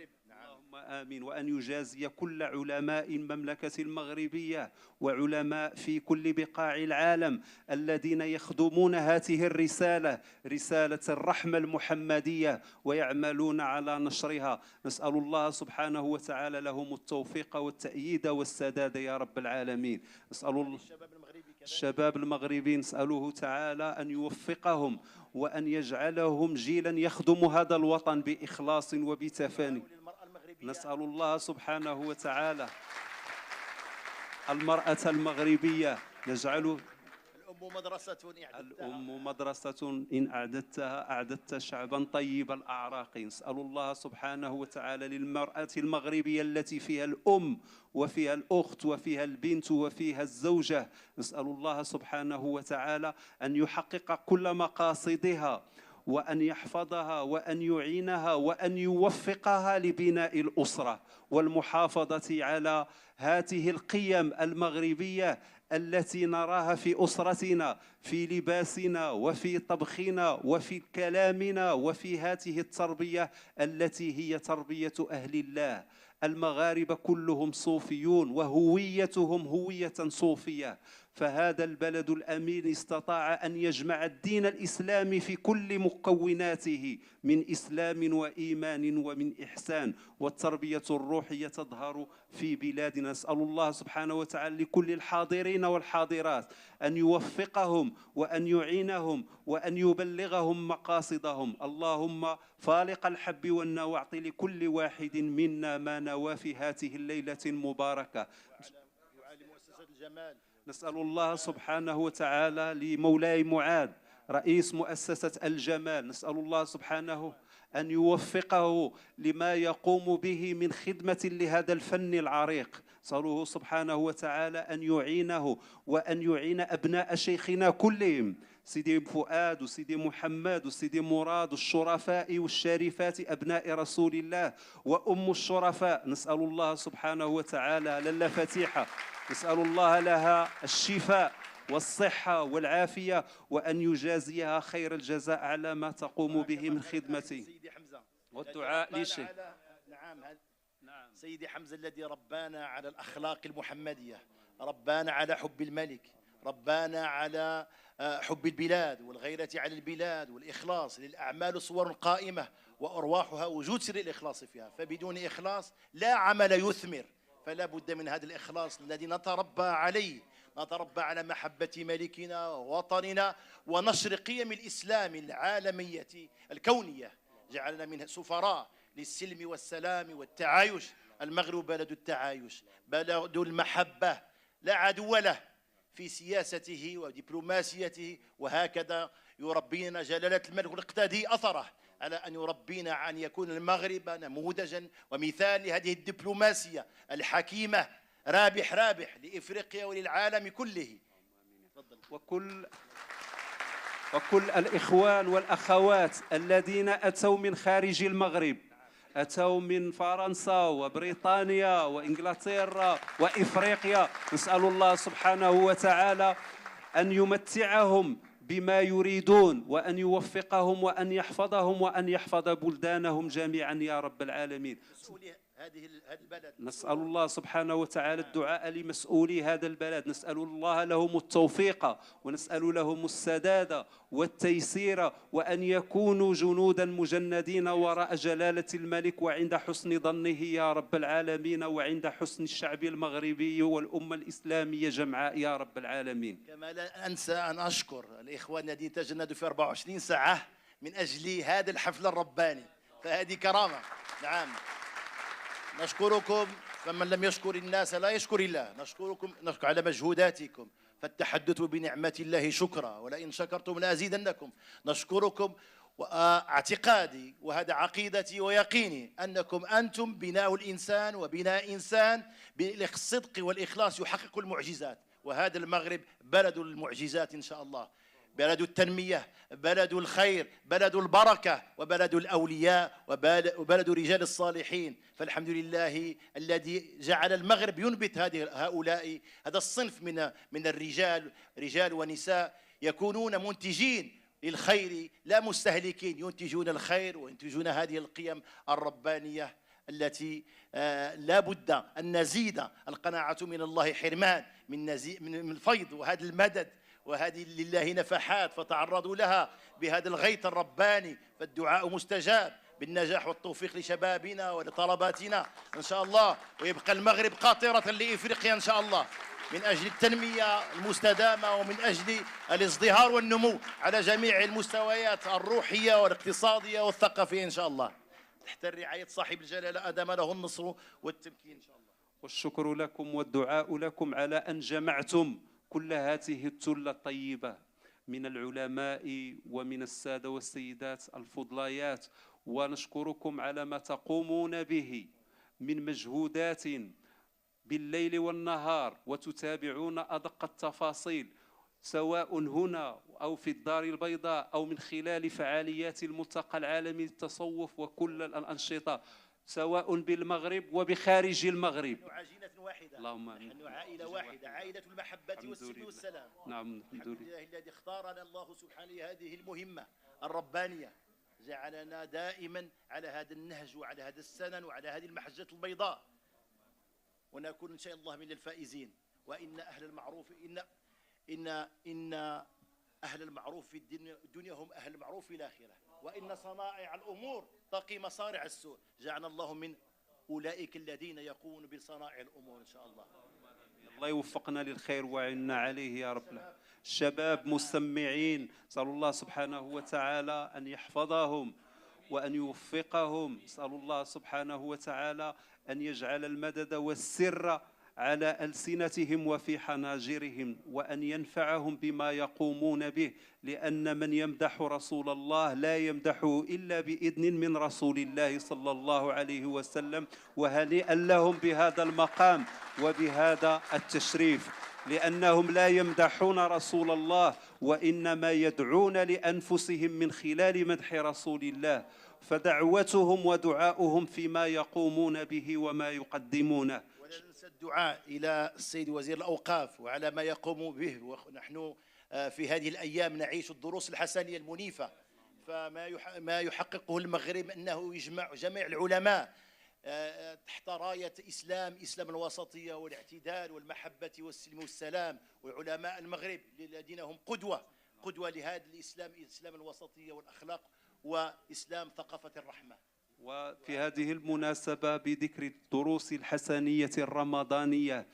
آمين. وأن يجازي كل علماء المملكة المغربية وعلماء في كل بقاع العالم الذين يخدمون هذه الرسالة، رسالة الرحمة المحمدية، ويعملون على نشرها. نسأل الله سبحانه وتعالى لهم التوفيق والتأييد والسداد يا رب العالمين. نسأل الله الشباب المغربي نسأله تعالى أن يوفقهم وأن يجعلهم جيلا يخدم هذا الوطن بإخلاص وبتفاني. نسأل الله سبحانه وتعالى المرأة المغربية نجعل الأم مدرسة إن أعددتها أعددت شعبا طيب الأعراق. نسأل الله سبحانه وتعالى للمرأة المغربية التي فيها الأم وفيها الأخت وفيها البنت وفيها الزوجة، نسأل الله سبحانه وتعالى أن يحقق كل مقاصدها وأن يحفظها وأن يعينها وأن يوفقها لبناء الأسرة والمحافظة على هذه القيم المغربية التي نراها في أسرتنا، في لباسنا وفي طبخنا وفي كلامنا وفي هذه التربية التي هي تربية أهل الله. المغاربة كلهم صوفيون وهويتهم هوية صوفية، فهذا البلد الأمين استطاع أن يجمع الدين الإسلامي في كل مكوناته من إسلام وإيمان ومن إحسان، والتربية الروحية تظهر في بلادنا. نسأل الله سبحانه وتعالى لكل الحاضرين والحاضرات أن يوفقهم وأن يعينهم وأن يبلغهم مقاصدهم. اللهم فالق الحب والنوى واعط لكل واحد منا ما نوى في هذه الليلة المباركة. نسأل الله سبحانه وتعالى لمولاي معاذ رئيس مؤسسة الجمال، نسأل الله سبحانه أن يوفقه لما يقوم به من خدمة لهذا الفن العريق. نسأله سبحانه وتعالى أن يعينه وأن يعين أبناء شيخنا كلهم، سيدي فؤاد وسيدي محمد وسيدي مراد، الشرفاء والشريفات أبناء رسول الله وأم الشرفاء. نسأل الله سبحانه وتعالى لله فتيحة، نسأل الله لها الشفاء والصحة والعافية وأن يجازيها خير الجزاء على ما تقوم به من خدمته والدعاء لشيء. نعم سيدي حمزة الذي ربانا على الأخلاق المحمدية، ربانا على حب الملك، ربانا على حب البلاد والغيرة على البلاد والإخلاص للأعمال صور قائمة وأرواحها وجود سر الإخلاص فيها، فبدون إخلاص لا عمل يثمر، فلا بد من هذا الإخلاص الذي نتربى عليه، نتربى على محبة ملكنا ووطننا ونشر قيم الإسلام العالمية الكونية، جعلنا من سفراء للسلم والسلام والتعايش. المغرب بلد التعايش، بلد المحبة، لا عدو له في سياسته ودبلوماسيته، وهكذا يربينا جلالة الملك ويقتدي أثره على أن يربينا أن يكون المغرب نموذجا ومثال لهذه الدبلوماسية الحكيمة، رابح رابح لإفريقيا وللعالم كله. وكل الإخوان والأخوات الذين أتوا من خارج المغرب، أتوا من فرنسا وبريطانيا وإنجلترا وإفريقيا، نسأل الله سبحانه وتعالى أن يمتعهم بما يريدون وأن يوفقهم وأن يحفظهم وأن يحفظ بلدانهم جميعا يا رب العالمين. نسأل الله سبحانه وتعالى الدعاء لمسؤولي هذا البلد، نسأل الله لهم التوفيق ونسأل لهم السداد والتيسير، وأن يكونوا جنودا مجندين وراء جلالة الملك وعند حسن ظنه يا رب العالمين، وعند حسن الشعب المغربي والأمة الإسلامية جمعاء يا رب العالمين. كما لا أنسى أن أشكر الإخوان الذين تجندوا في 24 ساعة من أجل هذا الحفل الرباني، فهذه كرامة. نعم نشكركم، فمن لم يشكر الناس لا يشكر الله. نشكركم على مجهوداتكم، فالتحدث بنعمة الله شكرا، ولئن شكرتم لأزيدنكم. نشكركم، واعتقادي وهذا عقيدتي ويقيني أنكم أنتم بناء الإنسان، وبناء إنسان بالصدق والإخلاص يحقق المعجزات، وهذا المغرب بلد المعجزات إن شاء الله، بلد التنمية، بلد الخير، بلد البركة، وبلد الأولياء، وبلد رجال الصالحين. فالحمد لله الذي جعل المغرب ينبت هذا الصنف من الرجال، رجال ونساء يكونون منتجين للخير لا مستهلكين، ينتجون الخير وينتجون هذه القيم الربانية التي لا بد أن نزيد. القناعة من الله حرمان من الفيض وهذا المدد، وهذه لله نفحات فتعرضوا لها بهذا الغيث الرباني، فالدعاء مستجاب بالنجاح والتوفيق لشبابنا ولطلباتنا إن شاء الله، ويبقى المغرب قاطرة لإفريقيا إن شاء الله من أجل التنمية المستدامة ومن أجل الازدهار والنمو على جميع المستويات الروحية والاقتصادية والثقافية إن شاء الله، تحت رعاية صاحب الجلالة أدام له النصر والتمكين إن شاء الله. والشكر لكم والدعاء لكم على أن جمعتم كل هذه الثلة الطيبة من العلماء ومن السادة والسيدات الفضليات، ونشكركم على ما تقومون به من مجهودات بالليل والنهار، وتتابعون أدق التفاصيل سواء هنا أو في الدار البيضاء أو من خلال فعاليات الملتقى العالمي للتصوف وكل الأنشطة سواء بالمغرب وبخارج المغرب. نحن عجينة واحدة، اللهم نحن عائلة واحدة، عائلة المحبة والسلم والسلام. نعم الحمد لله الذي اختارنا الله سبحانه لهذه المهمة الربانية، جعلنا دائما على هذا النهج وعلى هذا السنن وعلى هذه المحجة البيضاء، ونكون إن شاء الله من الفائزين. وإن أهل المعروف إن أهل المعروف في الدنيا هم أهل المعروف في الآخرة، وإن صنائع الأمور تقي مصارع السوء. جعلنا الله من أولئك الذين يقومون بصنائع الأمور إن شاء الله. الله يوفقنا للخير وعنا عليه يا رب. الشباب مستمعين، نسأل الله سبحانه وتعالى أن يحفظهم وأن يوفقهم، نسأل الله سبحانه وتعالى أن يجعل المدد والسر على ألسنتهم وفي حناجرهم، وأن ينفعهم بما يقومون به، لأن من يمدح رسول الله لا يمدحه إلا بإذن من رسول الله صلى الله عليه وسلم. وهنيئا لهم بهذا المقام وبهذا التشريف، لأنهم لا يمدحون رسول الله وإنما يدعون لأنفسهم من خلال مدح رسول الله، فدعوتهم ودعاؤهم فيما يقومون به وما يقدمونه. ولا ننسى الدعاء إلى السيد وزير الأوقاف وعلى ما يقوم به، ونحن في هذه الأيام نعيش الدروس الحسنية المنيفة، فما يحققه المغرب أنه يجمع جميع العلماء تحت راية إسلام الوسطية والاعتدال والمحبة والسلم والسلام، وعلماء المغرب الذين هم قدوة لهذا إسلام الوسطية والأخلاق وإسلام ثقافة الرحمة. وفي هذه المناسبة بذكر الدروس الحسنية الرمضانية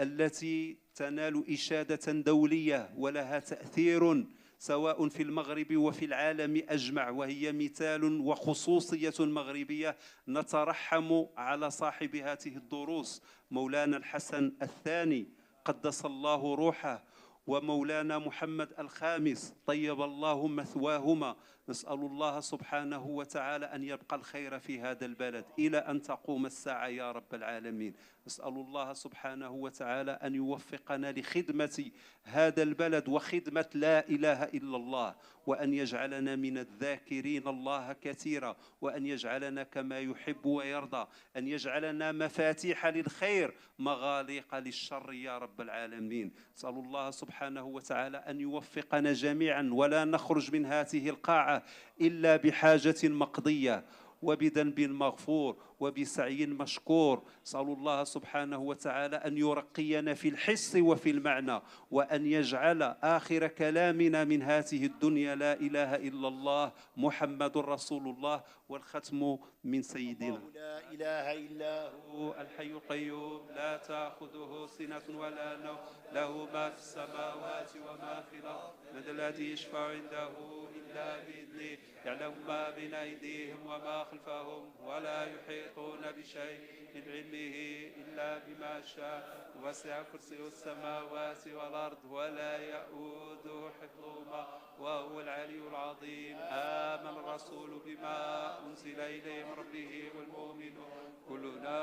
التي تنال إشادة دولية ولها تأثير سواء في المغرب وفي العالم أجمع، وهي مثال وخصوصية مغربية نترحم على صاحب هذه الدروس مولانا الحسن الثاني قدس الله روحه، ومولانا محمد الخامس طيب الله مثواهما. نسأل الله سبحانه وتعالى أن يبقى الخير في هذا البلد إلى أن تقوم الساعة يا رب العالمين. نسأل الله سبحانه وتعالى أن يوفقنا لخدمة هذا البلد وخدمة لا إله إلا الله، وأن يجعلنا من الذاكرين الله كثيرا، وأن يجعلنا كما يحب ويرضى، أن يجعلنا مفاتيح للخير مغاليق للشر يا رب العالمين. نسأل الله سبحانه وتعالى أن يوفقنا جميعا ولا نخرج من هذه القاعة إلا بحاجة مقضية وبذنب مغفور وبسعي مشكور. نسأل الله سبحانه وتعالى أن يرقينا في الحس وفي المعنى، وأن يجعل آخر كلامنا من هذه الدنيا لا إله إلا الله محمد رسول الله، والختم من سيدنا. لا إله إلا هو الحي القيوم لا تأخذه سنة ولا نوم، له ما في السماوات وما في الأرض، من الذي يشفع عنده إلا بإذنه، يعلم ما بين أيديهم وما خلفهم، ولا يحيطون بشيء من علمه إلا بما شاء، وسع كرسيه السماوات والأرض ولا يؤوده حفظهما وهو العلي العظيم. آمن الرسول بما أنزل إليه من ربه والمؤمنون كلنا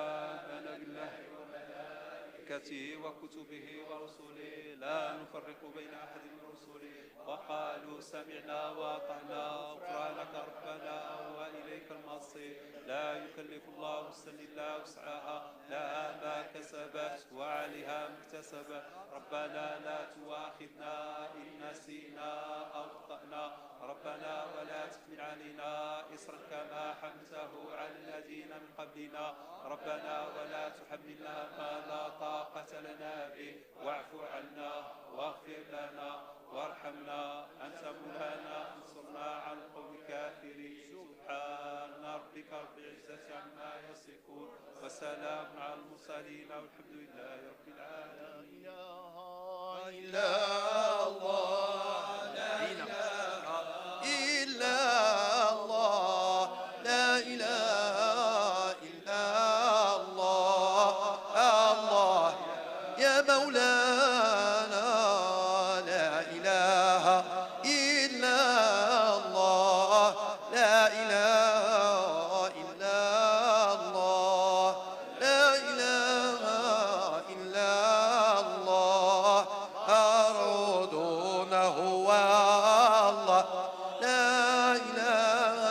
آمن بالله وملائكته وكتبه ورسله لا نفرق بين أحد من رسله، وقالوا سمعنا وأطعنا غفرانك ربنا وإليك المصير. لا يكلف الله نفسا إلا وسعها، لها ما كسبت وعليها ما اكتسبت. ربنا لا تؤاخذنا إن نسينا أو أخطأنا، ربنا ولا تحمل علينا إصرا كما حملته على الذين من قبلنا، ربنا ولا تحملنا ما لا طاقة لنا به، واعف عنا واغفر لنا وارحمنا، أنت مولانا انصرنا على القوم الكافرين. سبحان ربك وسلام على المرسلين والحمد لله رب العالمين. إلا الله لا إله إلا الله لا إله إلا الله الله يا مولانا لا إله إلا الله لا إله إلا الله لا إله إلا الله أرودنا هو الله لا إله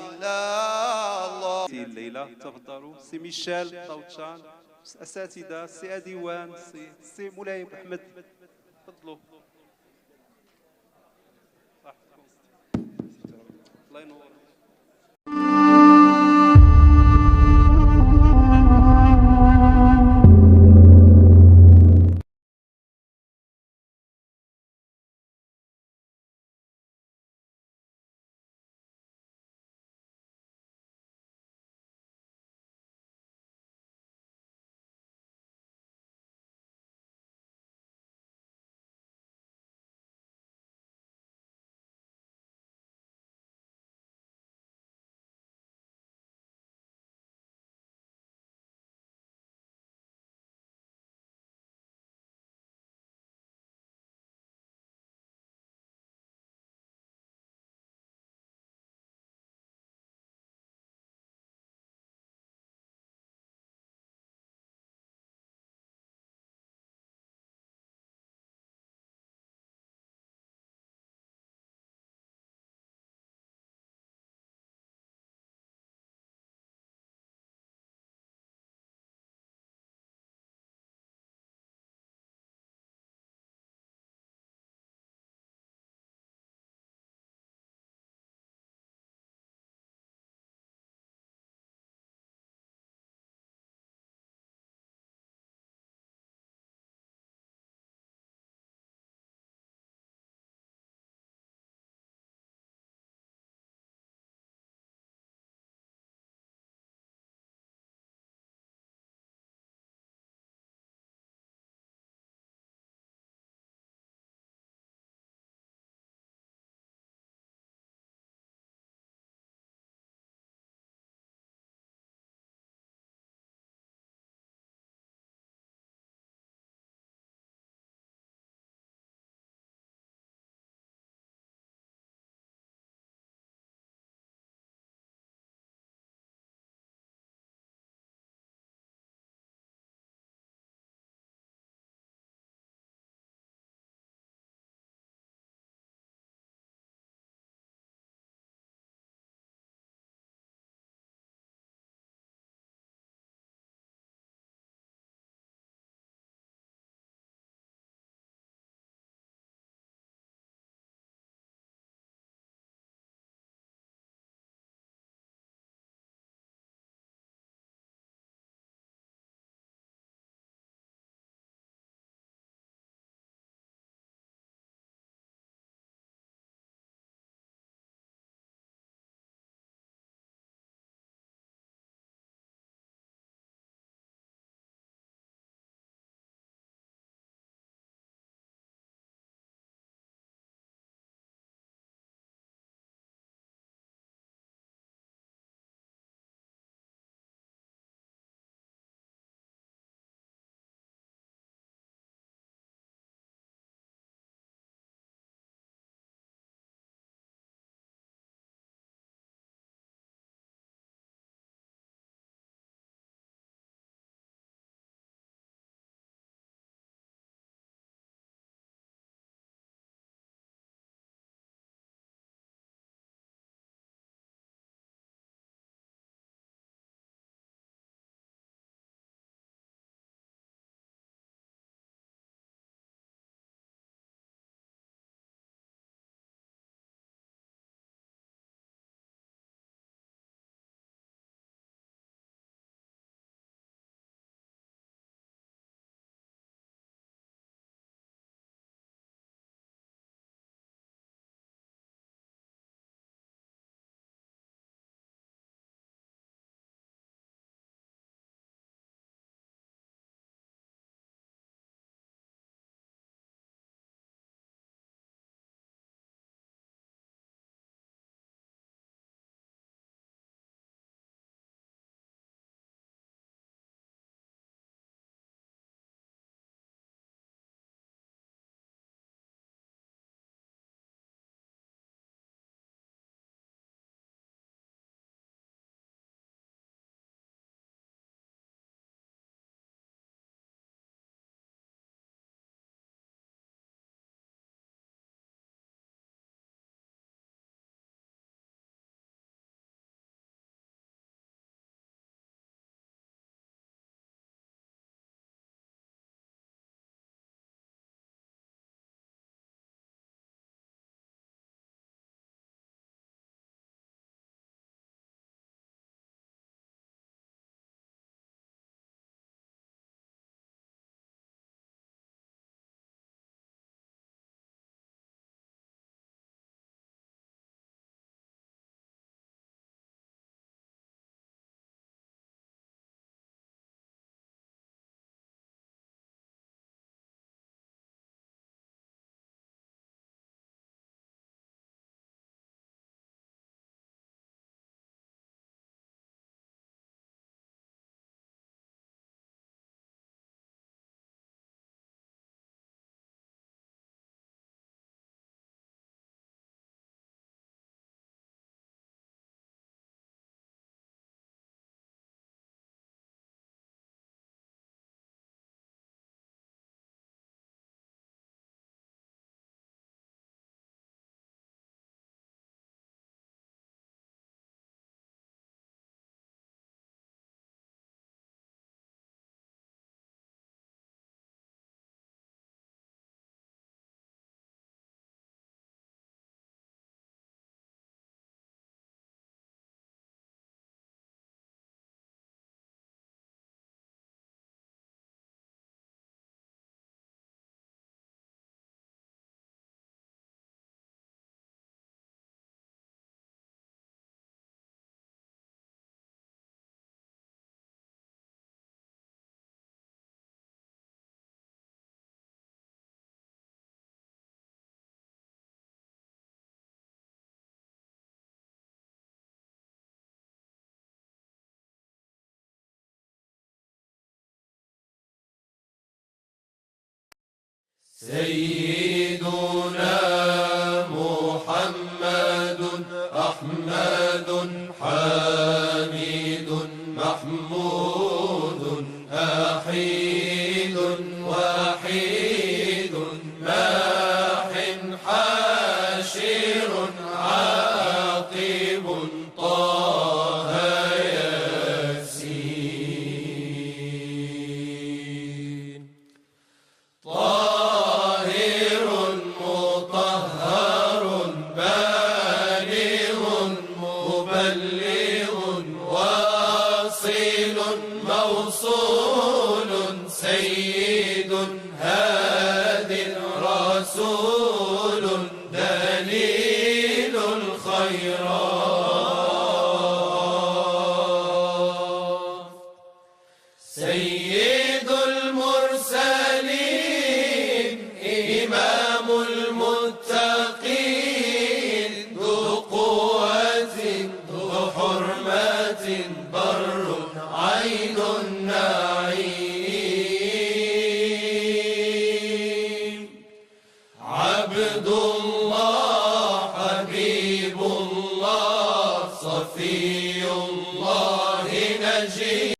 إلا الله. هذه الليلة تفضلوا سي ميشيل طوطشان، الأساتذة سي أديوان، سي مولاي أحمد، تفضلوا. الله ينور. سيدنا محمد أحمد حميد محمود أحيد وحيد ماح حاشر عاقب طه ياسين طاهر مطهر بالغ مبلغ واصل موصول سيد هاد رسول دليل الخيرات سيد المرسلين إمام المتقين ذو قوة ذو حرمة بر عين النعيم عبد الله حبيب الله صفي الله نجيب